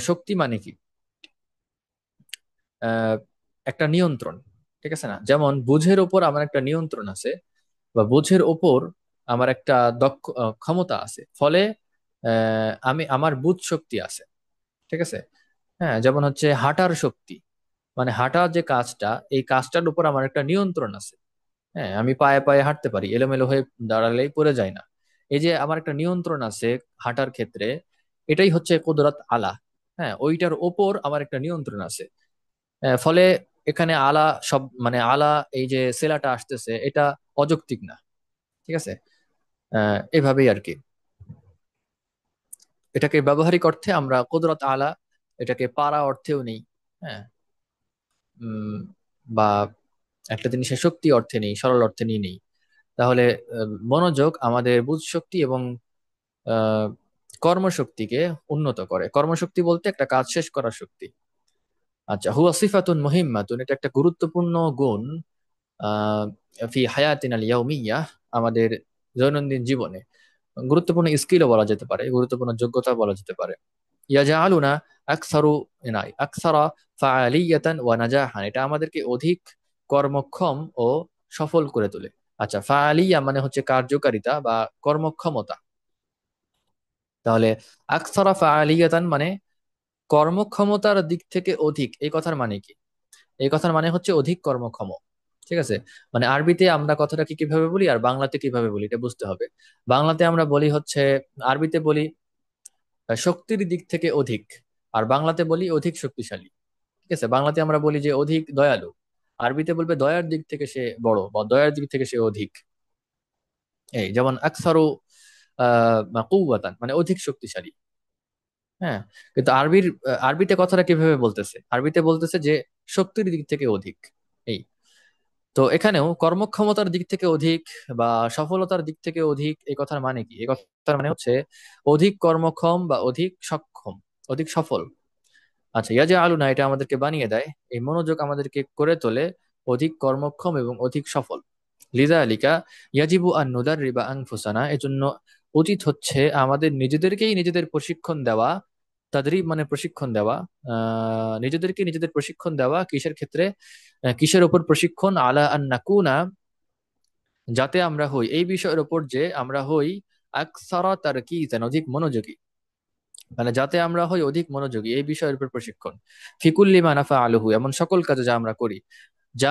শক্তি মানে কি? আহ, একটা নিয়ন্ত্রণ। ঠিক আছে না? যেমন বুঝের ওপর আমার একটা নিয়ন্ত্রণ আছে, বা বুঝের ওপর আমার একটা ক্ষমতা আছে। ফলে আমার বুঝ শক্তি আছে। ঠিক আছে? হ্যাঁ, যেমন হচ্ছে হাঁটার শক্তি, মানে হাঁটার যে কাজটা, এই কাজটার উপর আমার একটা নিয়ন্ত্রণ আছে। হ্যাঁ, আমি পায়ে পায়ে হাঁটতে পারি, এলোমেলো হয়ে দাঁড়ালেই পড়ে যায় না। এই যে আমার একটা নিয়ন্ত্রণ আছে হাঁটার ক্ষেত্রে, এটাই হচ্ছে কুদরত আলা। হ্যাঁ, ওইটার ওপর আমার একটা নিয়ন্ত্রণ আছে। ফলে এখানে আলা মানে আলা, এই যে সেলাটা আসতেছে, এটা অযৌক্তিক না। ঠিক আছে? এভাবেই আর কি এটাকে ব্যবহারিক অর্থে আমরা কুদরত আলা, এটাকে পারা অর্থেও নেই। হ্যাঁ। উম, বা একটা জিনিসের শক্তি অর্থে নেই, সরল অর্থে নিয়ে নেই। তাহলে মনোযোগ আমাদের বুঝ শক্তি এবং আহ, কর্মশক্তিকে উন্নত করে। কর্মশক্তি বলতে একটা কাজ শেষ করার শক্তি। আচ্ছা, হুয়া সিফাতুন মুহিম্মাতুন, এটা একটা গুরুত্বপূর্ণ গুণ। আহ ফি হায়াতিনাল ইয়াউমিয়া, আমাদের দৈনন্দিন জীবনে গুরুত্বপূর্ণ স্কিলও বলা যেতে পারে, গুরুত্বপূর্ণ যোগ্যতা বলা যেতে পারে। ইয়াজআলুনা আকসারু আকসারা ফাআলিয়াতান ওয়া নাজাহান, এটা আমাদেরকে অধিক কর্মক্ষম ও সফল করে তোলে। আচ্ছা, ফাআলিয়া মানে হচ্ছে কার্যকারিতা বা কর্মক্ষমতা। তাহলে আকসারা ফাআলিয়াতান মানে কর্মক্ষমতার দিক থেকে অধিক, এই কথার মানে কি? এই কথার মানে হচ্ছে অধিক কর্মক্ষম। ঠিক আছে? মানে আরবিতে আমরা কথাটা কি কিভাবে বলি আর বাংলাতে কিভাবে বলি এটা বুঝতে হবে। বাংলাতে আমরা বলি হচ্ছে, আরবিতে বলি শক্তির দিক থেকে অধিক, আর বাংলাতে বলি অধিক শক্তিশালী। ঠিক আছে? বাংলাতে আমরা বলি যে অধিক দয়ালু, আরবিতে বলবে দয়ার দিক থেকে সে বড় বা দয়ার দিক থেকে সে অধিক। এই যেমন আকসারু কুওয়াতান মানে অধিক শক্তিশালী। হ্যাঁ, কিন্তু আরবিতে কথাটা কিভাবে বলতেছে? আরবিতে বলতেছে যে শক্তির দিক থেকে অধিক। এই, তো এখানেও কর্মক্ষমতার দিক থেকে অধিক বা সফলতার দিক থেকে অধিক, এই কথার মানে কি? এই কথার মানে হচ্ছে অধিক কর্মক্ষম বা অধিক সক্ষম, অধিক সফল। আচ্ছা, ইয়াজা আলু না, এটা আমাদেরকে বানিয়ে দেয়, এই মনোযোগ আমাদেরকে করে তোলে অধিক কর্মক্ষম এবং অধিক সফল। লিযালিকা ইয়াজিবু আন নুদাররিবা আনফুসানা, এজন্য উচিত হচ্ছে আমাদের নিজেদেরকেই নিজেদের প্রশিক্ষণ দেওয়া। তাদরিব মানে প্রশিক্ষণ দেওয়া। নিজেদেরকে নিজেদের প্রশিক্ষণ দেওয়া কিসের ক্ষেত্রে? কিসের ওপর প্রশিক্ষণ? আলা আন নাকুনা, যাতে আমরা হই, এই বিষয়ের ওপর যে আমরা হই আকসারা তারকিজান, অধিক মনোযোগী। মানে যাতে আমরা হই অধিক মনোযোগী, এই বিষয়ের উপর প্রশিক্ষণ। ফিকুল্লি মা নাফা আলহু, এমন সকল কাজে যা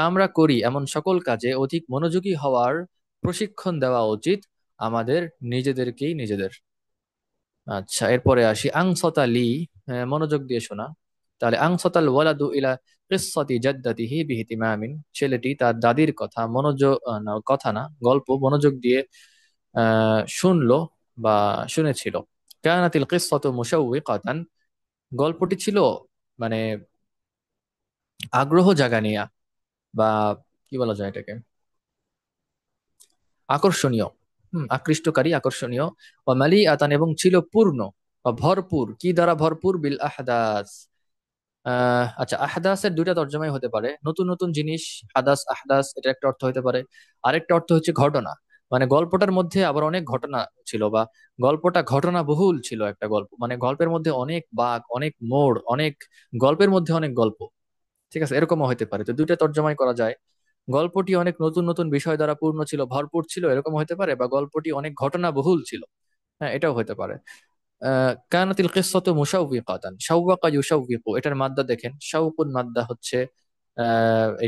আমরা করি এমন সকল কাজে অধিক মনোযোগী হওয়ার প্রশিক্ষণ দেওয়া উচিত আমাদের নিজেদেরকেই নিজেদের। আচ্ছা, এরপরে আসি আংসতালি। মনোযোগ দিয়ে শোনা। তাহলে আংসতাল ওয়ালাদু ইলা কিসসাতি জাদ্দাতিহি বিহিতিমামিন, ছেলেটি তার দাদির কথা মনোযোগ না, কথা না, গল্প মনোযোগ দিয়ে শুনলো বা শুনেছিল। কানাতিল কিসসাতু মুশাউওয়াকাতান, গল্পটি ছিল মানে আগ্রহ জাগানিয়া, বা কি বলা যায় এটাকে, আকর্ষণীয়। আকৃষ্টকারী, আকর্ষণীয়। ও মালি আতান, এবং ছিল পূর্ণ বা ভরপুর। কি দ্বারা ভরপুর? বিল আহদাস। আচ্ছা, আহদাসের দুইটা তর্জমাই হতে পারে, নতুন নতুন জিনিস। হাদাস আহদাস, এটা একটা অর্থ হতে পারে। আরেকটা অর্থ হচ্ছে ঘটনা, মানে গল্পটার মধ্যে আবার অনেক ঘটনা ছিল, বা গল্পটা ঘটনা বহুল ছিল। একটা গল্প মানে গল্পের মধ্যে অনেক বাঁক, অনেক মোড়, অনেক গল্পের মধ্যে অনেক গল্প। ঠিক আছে? এরকমও হতে পারে, তো দুইটা তর্জমাই করা যায়। গল্পটি অনেক নতুন নতুন বিষয় দ্বারা পূর্ণ ছিল, ভরপুর ছিল, এরকম হতে পারে। বা গল্পটি অনেক ঘটনা বহুল ছিল। হ্যাঁ, এটাও হতে পারে। কানাতিল কিসসাতু মুশাউবিকাতান, শাওয়াকা ইউশাউবিকু, এটার মাদ্দা দেখেন, শাউকুন মাদ্দা হচ্ছে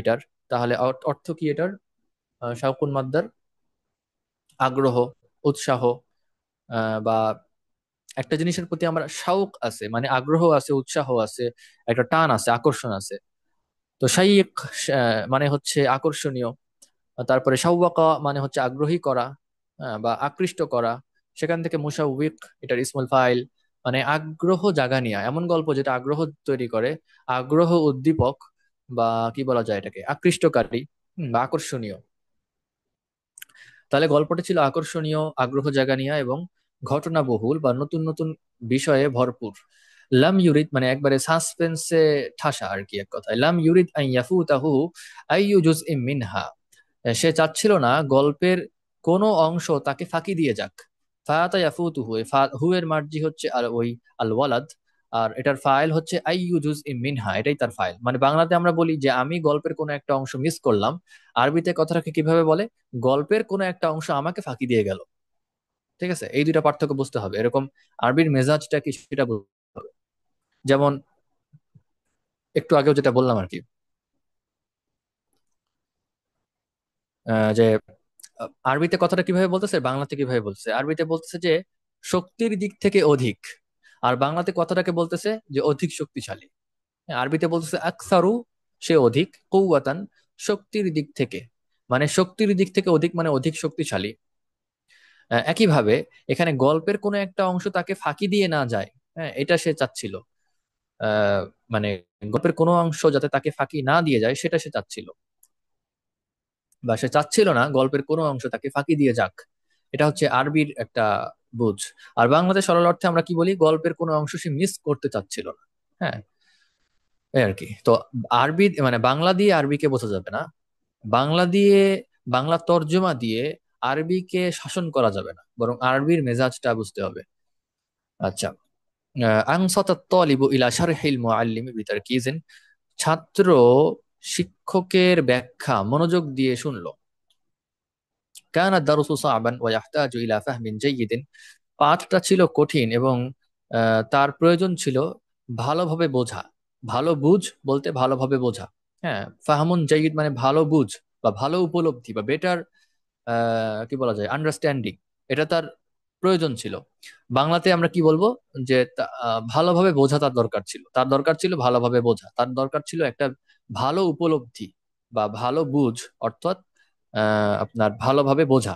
এটার। তাহলে অর্থ কি এটার? শাউকুন মাদ্দার আগ্রহ, উৎসাহ, বা একটা জিনিসের প্রতি আমার শাউক আছে, মানে আগ্রহ আছে, উৎসাহ আছে, একটা টান আছে, আকর্ষণ আছে। তো শাইক মানে হচ্ছে আকর্ষণীয়। তারপরে শাওয়াকা মানে হচ্ছে আগ্রহী করা, বা আকৃষ্ট করা। সেখান থেকে মুশাউবিক, এটার ইসমুল ফাইল, মানে আগ্রহ জাগানিয়া, এমন গল্প যেটা আগ্রহ তৈরি করে, আগ্রহ উদ্দীপক, বা কি বলা যায় এটাকে, আকৃষ্টকারী, বা আকর্ষণীয়। তাহলে গল্পটা ছিল আকর্ষণীয়, আগ্রহ জাগানিয়া এবং ঘটনাবহুল বা নতুন নতুন বিষয়ে ভরপুর। লাম ইউরিদ মানে একবারে সাসপেন্সে ঠাসা আর কি, এক কথায় লাম ইউরিদ আন ইয়াফুতাহু আইয়ু জুজইম মিনহা। সে চাচ্ছিল না গল্পের কোনো অংশ তাকে ফাঁকি দিয়ে যাক। ফায়াতা ইয়াফুতুহু, এই হু এর মার্জি হচ্ছে আর ওই আল ওয়ালাদ, আর এটার ফাইল হচ্ছে আইয়ু জুজইম মিনহা, এটাই তার ফাইল। মানে বাংলাতে আমরা বলি যে আমি গল্পের কোনো একটা অংশ মিস করলাম, আরবিতে কথাটাকে কিভাবে বলে, গল্পের কোনো একটা অংশ আমাকে ফাঁকি দিয়ে গেল। ঠিক আছে, এই দুইটা পার্থক্য বুঝতে হবে, এরকম আরবির মেজাজটা কি সেটা বুঝতে হবে। যেমন একটু আগেও যেটা বললাম আর কি, যে আরবিতে কথাটা কিভাবে বলতেছে, বাংলাতে কিভাবে বলতেছে। আরবিতে বলতেছে যে শক্তির দিক থেকে অধিক, আর বাংলাতে কথাটাকে বলতেছে যে অধিক শক্তিশালী। হ্যাঁ, আরবিতে বলতেছে আকসারু, সে অধিক, কৌয়াতান, শক্তির দিক থেকে, মানে শক্তির দিক থেকে অধিক মানে অধিক শক্তিশালী। একইভাবে এখানে গল্পের কোনো একটা অংশ তাকে ফাঁকি দিয়ে না যায়, হ্যাঁ এটা সে চাচ্ছিল। আহ মানে গল্পের কোনো অংশ যাতে তাকে ফাঁকি না দিয়ে যায় সেটা সে চাচ্ছিল, বা সে চাচ্ছিল না গল্পের কোনো অংশ তাকে ফাঁকি দিয়ে যাক। এটা হচ্ছে আরবির একটা বুঝ। আর বাংলাতে সরল অর্থে আমরা কি বলি, গল্পের কোনো অংশ সে মিস করতে চাচ্ছিল না। হ্যাঁ, এই আর কি। তো আরবি মানে বাংলা দিয়ে আরবিকে বোঝা যাবে না, বাংলা দিয়ে, বাংলা তর্জমা দিয়ে আরবিকে শাসন করা যাবে না, বরং আরবির মেজাজটা বুঝতে হবে। আচ্ছা, আনসাতা তলিবু ইলা শারহিল মুআল্লিমি বিতারকিজিন, ছাত্র শিক্ষকের ব্যাখ্যা মনোযোগ দিয়ে শুনলো। কানা দারুসু সা'বান ওয়া ইয়াহতাজু ইলা ফাহমিন জাইয়িদিন, পাঠটা ছিল কঠিন এবং তার প্রয়োজন ছিল ভালোভাবে বোঝা। ভালো বুঝ বলতে ভালোভাবে বোঝা। হ্যাঁ, ফাহমুন জাইয়িদ মানে ভালো বুঝ বা ভালো উপলব্ধি বা বেটার, কি বলা যায়, আন্ডারস্ট্যান্ডিং, এটা তার প্রয়োজন ছিল। বাংলাতে আমরা কি বলবো, যে ভালোভাবে বোঝা তার দরকার ছিল, তার দরকার ছিল ভালোভাবে বোঝা, তার দরকার ছিল একটা ভালো উপলব্ধি বা ভালো বুঝ, অর্থাৎ আপনার ভালোভাবে বোঝা।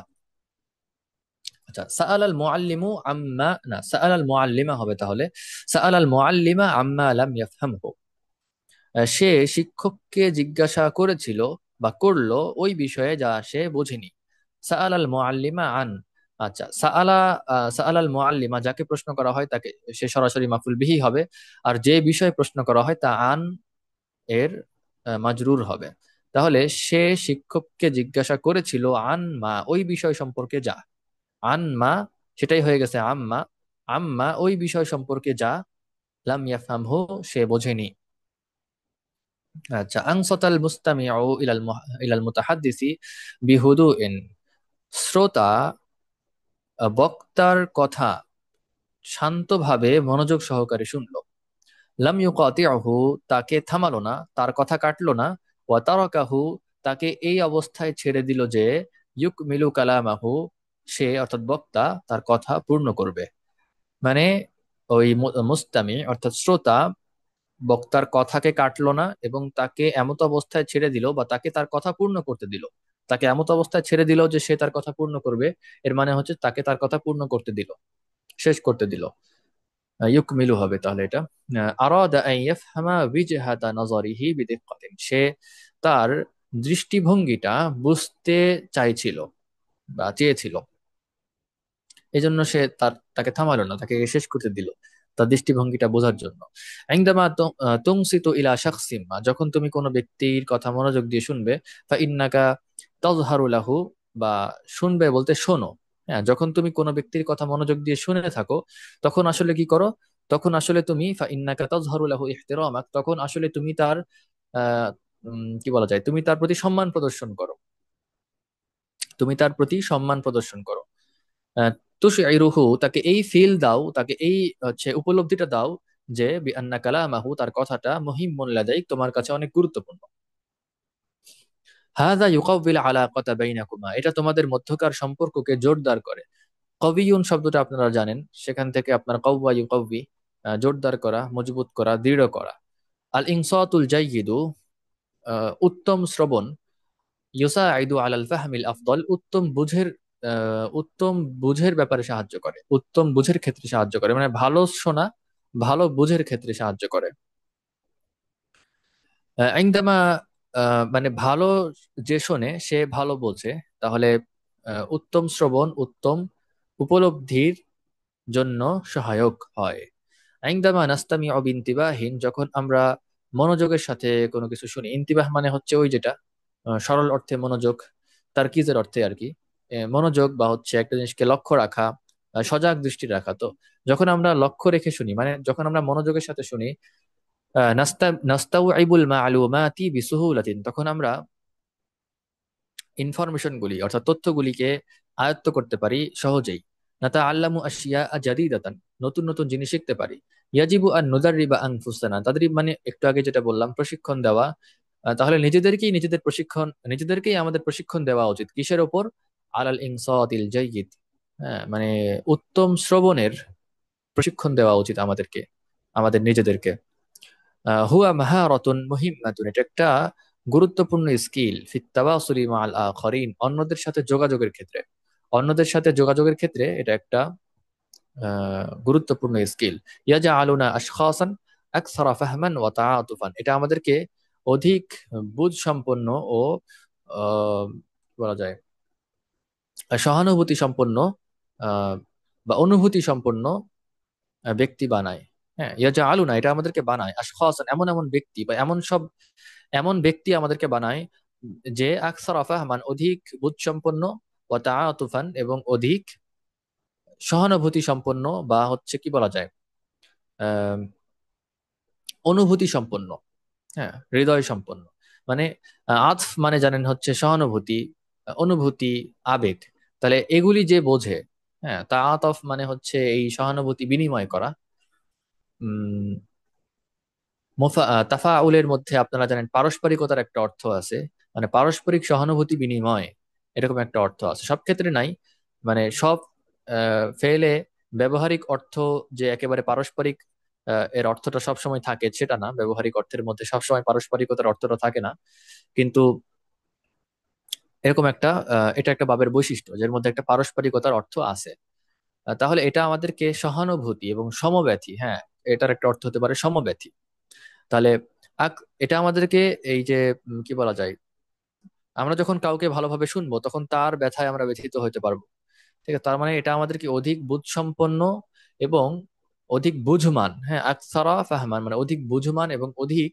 আচ্ছা, সাআল আল মুআল্লিমু আম্মা, না সাআল আল মুআল্লিমা হবে তাহলে, সাআল আল মুআল্লিমা আম্মা লাম ইয়াফহামহু। সে শিক্ষককে জিজ্ঞাসা করেছিল বা করলো ওই বিষয়ে যা সে বোঝেনি। সাআল আল মুআল্লিমা আন, আচ্ছা সাআলা, সাআল আল মুআল্লিমা যাকে প্রশ্ন করা হয় তাকে, সে সরাসরি মাফুল বিহি হবে। আর যে বিষয়ে প্রশ্ন করা হয় তা আন এর মাজরুর হবে। তাহলে সে শিক্ষককে জিজ্ঞাসা করেছিল আন মা, ওই বিষয় সম্পর্কে যা, আন মা সেটাই হয়ে গেছে আম্মা, আম্মা ওই বিষয় সম্পর্কে যা লাম ইয়াফহামহু সে বোঝেনি। আচ্ছা, আনসাতাল মুস্তামিউ ইলাল মুতাহাদ্দিসি বিহুদুইন, শ্রোতা বক্তার কথা শান্তভাবে মনোযোগ সহকারে শুনলো। লাম ইউকাতিউহু, তাকে থামালো না, তার কথা কাটলো না। ওয়া তারাকাহু, তাকে এই অবস্থায় ছেড়ে দিল যে ইউকমিলু কালামাহু, সে অর্থাৎ বক্তা তার কথা পূর্ণ করবে। মানে ওই মুস্তামি অর্থাৎ শ্রোতা বক্তার কথাকে কাটলো না এবং তাকে এমত অবস্থায় ছেড়ে দিল, বা তাকে তার কথা পূর্ণ করতে দিল। তাকে এমত অবস্থায় ছেড়ে দিল যে সে তার কথা পূর্ণ করবে, এর মানে হচ্ছে তাকে তার কথা পূর্ণ করতে দিল, শেষ করতে দিল। ইউকমিলু হবে তাহলে এটা। আরাদা আন ইয়াফহামা ওয়াজহাতা নজরিহি বিদিক্কাতিন, সে তার দৃষ্টিভঙ্গিটা বুঝতে চাইছিল বা চেয়েছিল, এই জন্য সে তাকে থামালো না, তাকে শেষ করতে দিল তার দৃষ্টিভঙ্গিটা বোঝার জন্য। ইনদামা তুনসিতু ইলা শাখসিন মা, যখন তুমি কোনো ব্যক্তির কথা মনোযোগ দিয়ে শুনবে, ফা ইন্নাকা তাজহারু লাহু, বা শুনবে বলতে শোনো। হ্যাঁ, যখন তুমি কোনো ব্যক্তির কথা মনোযোগ দিয়ে শুনে থাকো, তখন আসলে কি করো, তখন আসলে তুমি ফা ইন্নাকা তাজহারু লাহু ইহতিরামাক, তখন আসলে তুমি তার আহ কি বলা যায়, তুমি তার প্রতি সম্মান প্রদর্শন করো, তুমি তার প্রতি সম্মান প্রদর্শন করো। তুশঈরুহু, তাকে এই ফিল দাও, তাকে এই হচ্ছে উপলব্ধিটা দাও যে বিআন্না কালামাহু, তার কথাটা মুহিম্মুন লাদাইক, তোমার কাছে অনেক গুরুত্বপূর্ণ। হাযা ইউকাউবিল আলাকাতা বাইনাকুমা, এটা তোমাদের মধ্যকার সম্পর্ককে জোরদার করে। কবিয়ুন শব্দটা আপনারা জানেন, সেখান থেকে আপনার কাউয়া ইউকাউবি, জোরদার করা, মজবুত করা, দৃঢ় করা। আল ইনসাতুল জাইয়িদু, উত্তম শ্রবণ, ইউসাইদু আলাল ফাহমিল আফদল, উত্তম বুঝের ব্যাপারে সাহায্য করে, উত্তম বুঝের ক্ষেত্রে সাহায্য করে, মানে ভালো শোনা, ভালো বুঝের ক্ষেত্রে সাহায্য করে। আইন্দামা মানে ভালো, যে শোনে সে ভালো বোঝে, তাহলে উত্তম শ্রবণ উত্তম উপলব্ধির জন্য সহায়ক হয়। আইন্দামা নাস্তামি অবিন্তিবাহীন, যখন আমরা মনোযোগের সাথে কোনো কিছু শুনি, ইন্তিবাহ মানে হচ্ছে ওই যেটা সরল অর্থে মনোযোগ, তারকিজের অর্থে আর কি, মনোযোগ বা হচ্ছে একটা জিনিসকে লক্ষ্য রাখা, সজাগ দৃষ্টি রাখা। তো যখন আমরা লক্ষ্য রেখে শুনি, মানে যখন আমরা মনোযোগের সাথে শুনি, নাস্তাউইবুল মা'লুমাতি বিসুহুলাতিন, তখন আমরা ইনফরমেশন গুলি অর্থাৎ তথ্যগুলিকে আয়ত্ত করতে পারি সহজেই। নাতাআল্লামু আশিয়া জাদিদাতান, নতুন নতুন জিনিস শিখতে পারি। ইয়াজিবু আন নুদাররিবা আনফুসানা, তাদরিব মানে একটু আগে যেটা বললাম প্রশিক্ষণ দেওয়া। তাহলে নিজেদেরকেই আমাদের প্রশিক্ষণ দেওয়া উচিত কিসের ওপর? আলাল ইনসাতিল জাইয়িদ, হ্যাঁ মানে উত্তম শ্রবণের প্রশিক্ষণ দেওয়া উচিত আমাদেরকে, আমাদের নিজেদেরকে। হুয়া মাহারাতুন মুহিম্মাতুন, এটা একটা গুরুত্বপূর্ণ স্কিল, ফিত তাওয়াসুলি মাআল আখারিন, অন্যদের সাথে যোগাযোগের ক্ষেত্রে, অন্যদের সাথে যোগাযোগের ক্ষেত্রে এটা একটা গুরুত্বপূর্ণ স্কিল। ইয়াজআলুনা আশখাসান আকসারা ফাহমান ওয়া তাআতুফান, এটা আমাদেরকে অধিক বুঝ সম্পন্ন ও কি বলা যায়, সহানুভূতি সম্পন্ন আহ, বা অনুভূতি সম্পন্ন ব্যক্তি বানায়। হ্যাঁ, ইয়াজআলুনা, এটা আমাদেরকে বানায় আশখাসান, এমন এমন ব্যক্তি বা এমন ব্যক্তি আমাদেরকে বানায় যে আকসারা ফাহমান, অধিক বুঝসম্পন্ন, ও তাআতুফান, এবং অধিক সহানুভূতি সম্পন্ন, বা হচ্ছে কি বলা যায়, আহ অনুভূতি সম্পন্ন, হ্যাঁ হৃদয় সম্পন্ন। মানে আতফ মানে জানেন হচ্ছে সহানুভূতি, অনুভূতি, আবেগ। তাহলে এগুলি যে বোঝে, হ্যাঁ তাআতুফ মানে হচ্ছে এই সহানুভূতি বিনিময় করা। উম তাফাউলের মধ্যে আপনারা জানেন পারস্পরিকতার একটা অর্থ আছে, মানে পারস্পরিক সহানুভূতি বিনিময়, এরকম একটা অর্থ আছে, সব ক্ষেত্রে নাই। মানে সব ফেলে ব্যবহারিক অর্থ যে একেবারে পারস্পরিক এর অর্থটা সবসময় থাকে সেটা না, ব্যবহারিক অর্থের মধ্যে সবসময় পারস্পরিকতার অর্থটা থাকে না। কিন্তু এরকম একটা এটা একটা বাবের বৈশিষ্ট্য যার মধ্যে একটা পারস্পরিকতার অর্থ আছে। তাহলে এটা আমাদেরকে সহানুভূতি এবং সমব্যথী, হ্যাঁ এটার একটা অর্থ হতে পারে সমব্যথী। তাহলে এটা আমাদেরকে এই যে কি বলা যায়, আমরা যখন কাউকে ভালোভাবে শুনবো তখন তার ব্যথায় আমরা ব্যথিত হতে পারবো। ঠিক আছে, তার মানে এটা আমাদেরকে অধিক বুঝসম্পন্ন এবং অধিক বুঝমান, হ্যাঁ আকসারা ফাহমান মানে অধিক বুঝমান এবং অধিক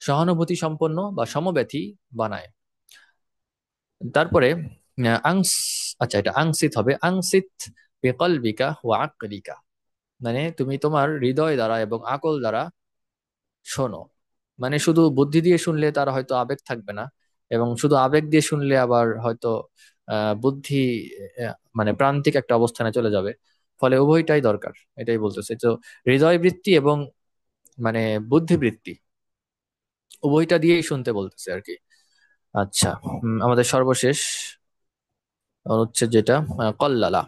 সহানুভূতি সম্পন্ন বা সমব্যথী বানায়। তারপরে আংস, আচ্ছা এটা আংসিত হবে, আংসিত বিকলবিকা ওয়া আকলিকা, মানে তুমি তোমার হৃদয় দ্বারা এবং আকল দ্বারা শোনো। মানে শুধু বুদ্ধি দিয়ে শুনলে তার হয়তো আবেগ থাকবে না, এবং শুধু আবেগ দিয়ে শুনলে আবার হয়তো বুদ্ধি মানে প্রান্তিক একটা অবস্থানে চলে যাবে। ফলে উভয়টাই দরকার, এটাই বলতেছে তো, হৃদয় বৃত্তি এবং মানে বুদ্ধিবৃত্তি উভয়টা দিয়েই শুনতে বলতেছে আর কি। আচ্ছা, আমাদের সর্বশেষ হচ্ছে যেটা কল্লালা,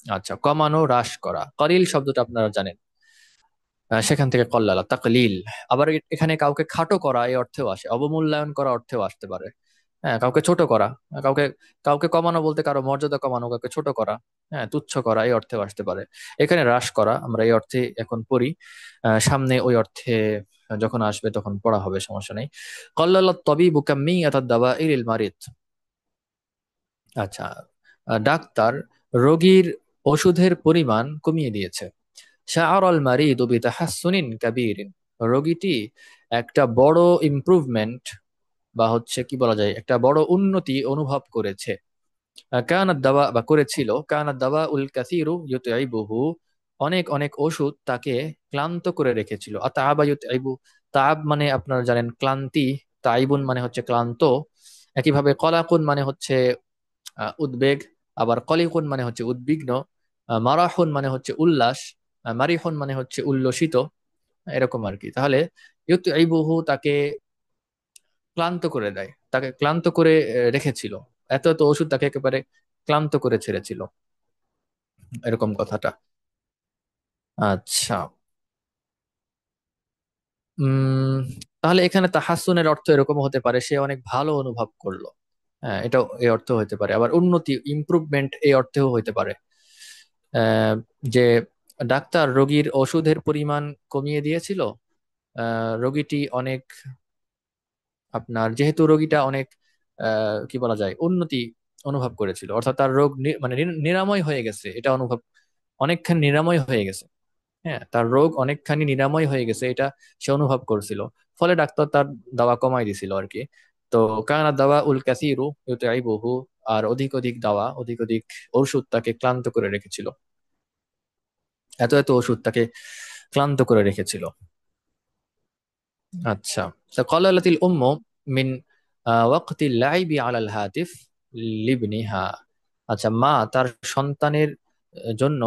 আচ্ছা কমানো হ্রাস করা, কলিল শব্দটা আপনারা জানেন, সেখান থেকে কল্লালা তাকলিল। আবার এখানে কাউকে খাটো করা এই অর্থেও আসে, অবমূল্যায়ন করা অর্থেও আসতে পারে। হ্যাঁ কাউকে ছোট করা, কাউকে কাউকে কমানো বলতে কারো মর্যাদা কমানো, কাউকে ছোট করা, হ্যাঁ তুচ্ছ করা এই অর্থেও আসতে পারে। এখানে হ্রাস করা আমরা এই অর্থে এখন পড়ি, সামনে ওই অর্থে যখন আসবে তখন পড়া হবে, সমস্যা নেই। কল্লালাত তাবিবু কাম্মিয়াতাদ দাওয়াইল মারিদ, আচ্ছা ডাক্তার রোগীর ওষুধের পরিমাণ কমিয়ে দিয়েছে। শাআরাল মারিদু বিতাহাসসুনিন কাবীরিন, রোগীটি একটা বড় ইমপ্রুভমেন্ট বা হচ্ছে কি বলা যায় একটা বড় উন্নতি অনুভব করেছে। কানাত দাওয়া বা করেছিল, কানাত দাওয়া উল কাসিরু ইউতঈবুহু, অনেক অনেক ওষুধ তাকে ক্লান্ত করে রেখেছিল। আতাআবা ইউতঈবু, তাআব মানে আপনারা জানেন ক্লান্তি, তাইবুন মানে হচ্ছে ক্লান্ত। একইভাবে কলাকুন মানে হচ্ছে উদ্বেগ, আবার কলিকুন মানে হচ্ছে উদ্বিগ্ন, মারাহুন মানে হচ্ছে উল্লাস, মারিহুন মানে হচ্ছে উল্লসিত, এরকম আর কি। তাহলে ইউতঈবুহু তাকে ক্লান্ত করে দেয়, তাকে ক্লান্ত করে রেখেছিল, এত এত ওষুধ তাকে একেবারে ক্লান্ত করে ছেড়েছিল, এরকম কথাটা। আচ্ছা, উম তাহলে এখানে তাহাসুনের অর্থ এরকম হতে পারে সে অনেক ভালো অনুভব করলো। হ্যাঁ, এটাও এই অর্থ হতে পারে, আবার উন্নতি ইমপ্রুভমেন্ট এই অর্থেও হতে পারে। আহ, যে ডাক্তার রোগীর ওষুধের পরিমাণ কমিয়ে দিয়েছিল। রোগীটি অনেক, আপনার যেহেতু রোগীটা অনেক কি বলা যায়, উন্নতি অনুভব করেছিল, অর্থাৎ তার রোগ মানে নিরাময় হয়ে গেছে, এটা অনুভব, অনেকখানি নিরাময় হয়ে গেছে। হ্যাঁ, তার রোগ অনেকখানি নিরাময় হয়ে গেছে, এটা সে অনুভব করছিল। ফলে ডাক্তার তার দাওয়া কমাই দিছিল আর কি। তো কানা দাওয়া উল কাসিরু ইউতাইবুহু, আর অধিক অধিক দাওয়া, অধিক অধিক ওষুধ তাকে ক্লান্ত করে রেখেছিল। এত এত ওষুধ তাকে ক্লান্ত করে রেখেছিল। আচ্ছা, তা ক্বালাতিল উম্মু মিন ওয়াক্তিল লাইবি আলাল হাতিফ লিবনিহা। আচ্ছা, মা তার সন্তানের জন্য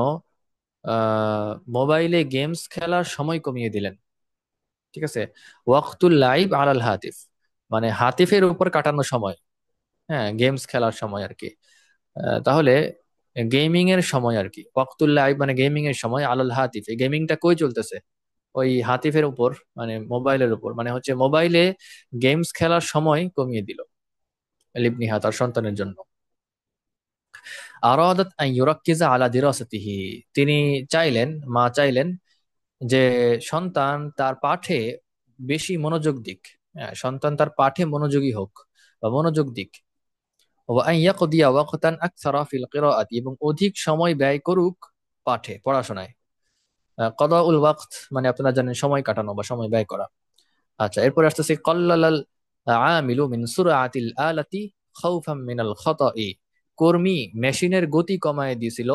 মোবাইলে গেমস খেলার সময় কমিয়ে দিলেন। ঠিক আছে, ওয়াক্তুল লাইব আলাল হাতিফ মানে হাতিফের উপর কাটানো সময়। হ্যাঁ, গেমস খেলার সময় আর কি। তাহলে গেমিং এর সময় আর কি, ওয়াক্তুল লাইব মানে গেমিং এর সময়, আলাল হাতিফ এই গেমিংটা কই চলতেছে, ওই হাতিফের উপর, মানে মোবাইলের উপর, মানে হচ্ছে মোবাইলে গেমস খেলার সময় কমিয়ে দিল লিবনিহা তার সন্তানের জন্য। আরাদাত আন ইউরাক্কিজা আলা দিরাসাতিহি, তিনি চাইলেন, মা চাইলেন যে সন্তান তার পাঠে বেশি মনোযোগ দিক। হ্যাঁ, সন্তান তার পাঠে মনোযোগী হোক বা মনোযোগ দিক। ওয়া আন ইয়াকদিয়া ওয়াকতান আকসারা ফিল কিরাআতি, এবং অধিক সময় ব্যয় করুক পাঠে, পড়াশোনায়। কদাউল ওয়াক্ত মানে আপনারা জানেন সময় কাটানো বা সময় ব্যয় করা। আচ্ছা, এরপরে আসতেছে কল্লালাল আমিলু মিন সুরআতিল আলাতি খাউফাম মিনাল খাতাই, কর্মী মেশিনের গতি কমায় দিয়েছিল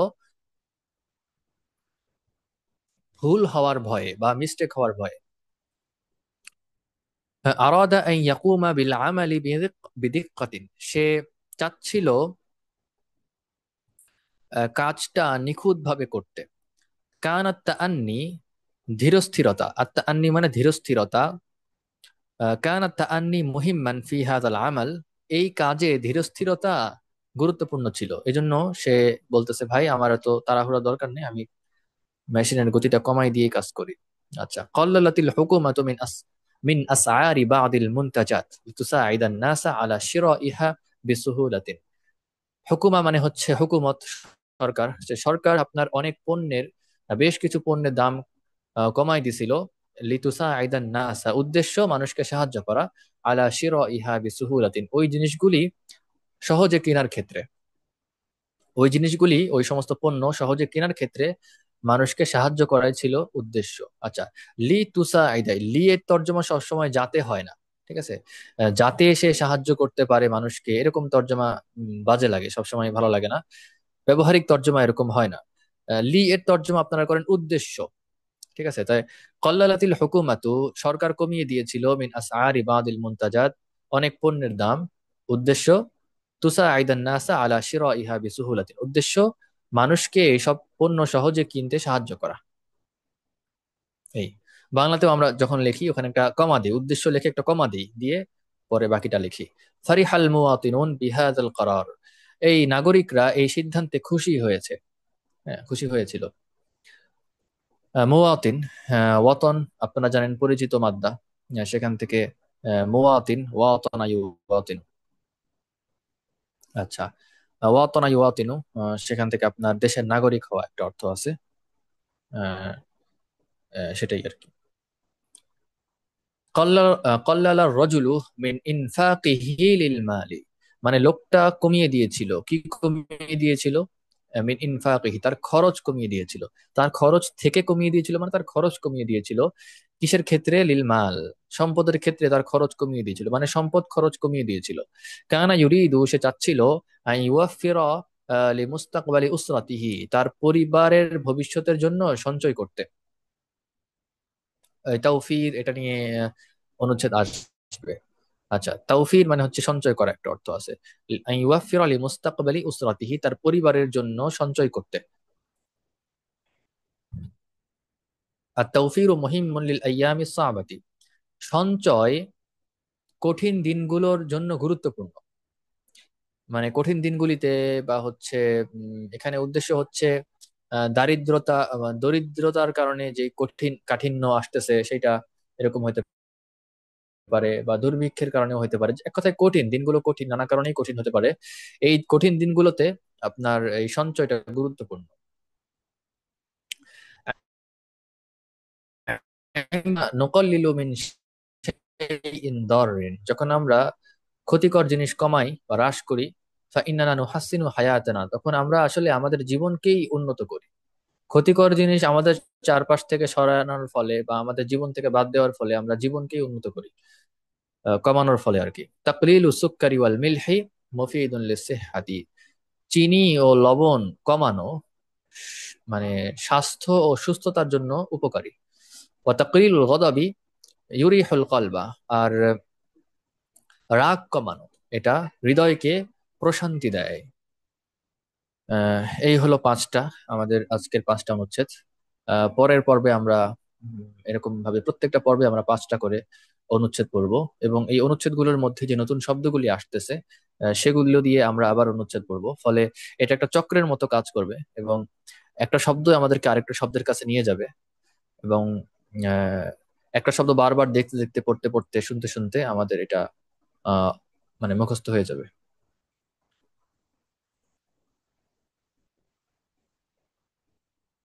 ভুল হওয়ার ভয়ে বা মিস্টেক হওয়ার ভয়ে। আরাদা আন ইয়াকুমা বিল আমালি বিদিক্কাতিন, সে চাচ্ছিল কাজটা নিখুঁত ভাবে করতে। কানাত তাআন্নি, ধীরস্থিরতা, আত তাআন্নি মানে ধীরস্থিরতা। কানাত তাআন্নি মুহিম্মান ফি হাযাল আমাল, এই কাজে ধীরস্থিরতা গুরুত্বপূর্ণ ছিল। এজন্য সে বলতেছে, ভাই আমার তো তাড়াহুড়া দরকার নেই, আমি মেশিনের গতিটা কমাই দিয়ে কাজ করি। আচ্ছা, কল্লালাতিল হুকুমাতু মিন আসআরি বা'দিল মুনতাজাত লিতুসাইদান নাসা আলা শিরাইহা বিসুহুলাতিন। হুকুমা মানে হচ্ছে হুকুমত, সরকার, যে সরকার আপনার অনেক পণ্যের, বেশ কিছু পণ্যের দাম কমাই দিছিল। লিতুসা আইদান নাসা, উদ্দেশ্য মানুষকে সাহায্য করা, আলা শিরাইহা বিসুহুলাতিন, ওই জিনিসগুলি সহজে কেনার ক্ষেত্রে, ওই জিনিসগুলি ওই সমস্ত পণ্য সহজে কেনার ক্ষেত্রে মানুষকে সাহায্য করাই ছিল উদ্দেশ্য। আচ্ছা, লি তুসা আইদাই, লি এর তর্জমা সবসময় যাতে হয় না। ঠিক আছে, যাতে সে সাহায্য করতে পারে মানুষকে, এরকম তর্জমা বাজে লাগে, সবসময় ভালো লাগে না। ব্যবহারিক তর্জমা এরকম হয় না। লি এর তর্জমা আপনারা করেন উদ্দেশ্য। ঠিক আছে, তাই কল্লালাতিল হুকুমাতু, সরকার কমিয়ে দিয়েছিল, মিন আসআরি বাদিল মুনতাজাত, অনেক পণ্যের দাম। উদ্দেশ্য তুসা আইদান নাসা আলা শিরাইহা বিসুহুলাতিন, উদ্দেশ্য মানুষকে এইসব পণ্য সহজে কিনতে সাহায্য করা। এই বাংলাতেও আমরা যখন লিখি ওখানে একটা কমা দিই, উদ্দেশ্য লিখে একটা কমা দিই, দিয়ে পরে বাকিটা লিখি। ফারিহাল মুওয়াতিনুন বিহাযাল করার, এই নাগরিকরা এই সিদ্ধান্তে খুশি হয়েছে। হ্যাঁ, খুশি হয়েছিল। মুওয়াতিন, ওয়াতন আপনারা জানেন পরিচিত মাদ্দা। সেখান থেকে মুওয়াতিন, ওয়াতনা ইউওয়াতিন। আচ্ছা, ওয়াতনা ইউওয়াতিনু, সেখান থেকে আপনার দেশের নাগরিক হওয়া একটা অর্থ আছে। আহ, সেটাই আর কি। কল্লালা রজুলু মিন ইনফাকিহি লিল মালি, মানে লোকটা কমিয়ে দিয়েছিল, কি কমিয়ে দিয়েছিল, মিন ইনফাকিহি তার খরচ কমিয়ে দিয়েছিল। তার খরচ থেকে কমিয়ে দিয়েছিল মানে তার খরচ কমিয়ে দিয়েছিল কিসের ক্ষেত্রে, লিল মাল, সম্পদের ক্ষেত্রে তার খরচ কমিয়ে দিয়েছিল, মানে সম্পদ খরচ কমিয়ে দিয়েছিল। কানা ইউরিদু, সে চাচ্ছিল, আন ইউয়াফিরা লিমুস্তাকবালি উসরাতিহি, তার পরিবারের ভবিষ্যতের জন্য সঞ্চয় করতে। তাওফির এটা নিয়ে অনুচ্ছেদ আসবে। আচ্ছা, তাওফির মানে হচ্ছে সঞ্চয় করা, একটা অর্থ আছে। আন ইউওয়াফিরা লিমুস্তাকবালি উসরাতিহি, তার পরিবারের জন্য সঞ্চয় করতে। আর তাওফিরু মুহিম্মুন লিল আইয়ামিস সাআবাতি, সঞ্চয় কঠিন দিনগুলোর জন্য গুরুত্বপূর্ণ। মানে কঠিন দিনগুলিতে, বা হচ্ছে এখানে উদ্দেশ্য হচ্ছে দারিদ্রতা, দরিদ্রতার কারণে যে কঠিন কাঠিন্য আসতেছে সেটা, এরকম হইতে পারে বা দুর্ভিক্ষের কারণেও হতে পারে। এক কথায় কঠিন দিনগুলো, কঠিন নানা কারণেই কঠিন হতে পারে। এই কঠিন দিনগুলোতে আপনার এই সঞ্চয়টা গুরুত্বপূর্ণ। নুকাল্লিলু মিন শাইইন দাররিন, যখন আমরা ক্ষতিকর জিনিস কমাই বা হ্রাস করি, ফাইন্নানা নুহাসসিনু হায়াতানা, তখন আমরা আসলে আমাদের জীবনকেই উন্নত করি। ক্ষতিকর জিনিস আমাদের চারপাশ থেকে সরানোর ফলে বা আমাদের জীবন থেকে বাদ দেওয়ার ফলে আমরা জীবনকেই উন্নত করি, কমানোর ফলে আর কি। তাকলিলু সুক্কারি ওয়াল মিলহি মুফিদুন লিসিহহাতি, চিনি ও লবণ কমানো মানে স্বাস্থ্য ও সুস্থতার জন্য উপকারী। ওয়া তাকলিলুল গদাবি ইউরিহুল কলবা, আর রাগ কমানো এটা হৃদয়কে প্রশান্তি দেয়। এই হলো পাঁচটা, আমাদের আজকের পাঁচটা অনুচ্ছেদ। পরের পর্বে আমরা এরকম ভাবে প্রত্যেকটা পর্বে আমরা পাঁচটা করে অনুচ্ছেদ পড়বো, এবং এই অনুচ্ছেদগুলোর মধ্যে যে নতুন শব্দগুলি আসতেছে সেগুলো দিয়ে আমরা আবার অনুচ্ছেদ পড়বো। ফলে এটা একটা চক্রের মতো কাজ করবে, এবং একটা শব্দ আমাদেরকে আরেকটা শব্দের কাছে নিয়ে যাবে, এবং আহ, একটা শব্দ বারবার দেখতে দেখতে, পড়তে পড়তে, শুনতে শুনতে আমাদের এটা আহ মানে মুখস্থ হয়ে যাবে।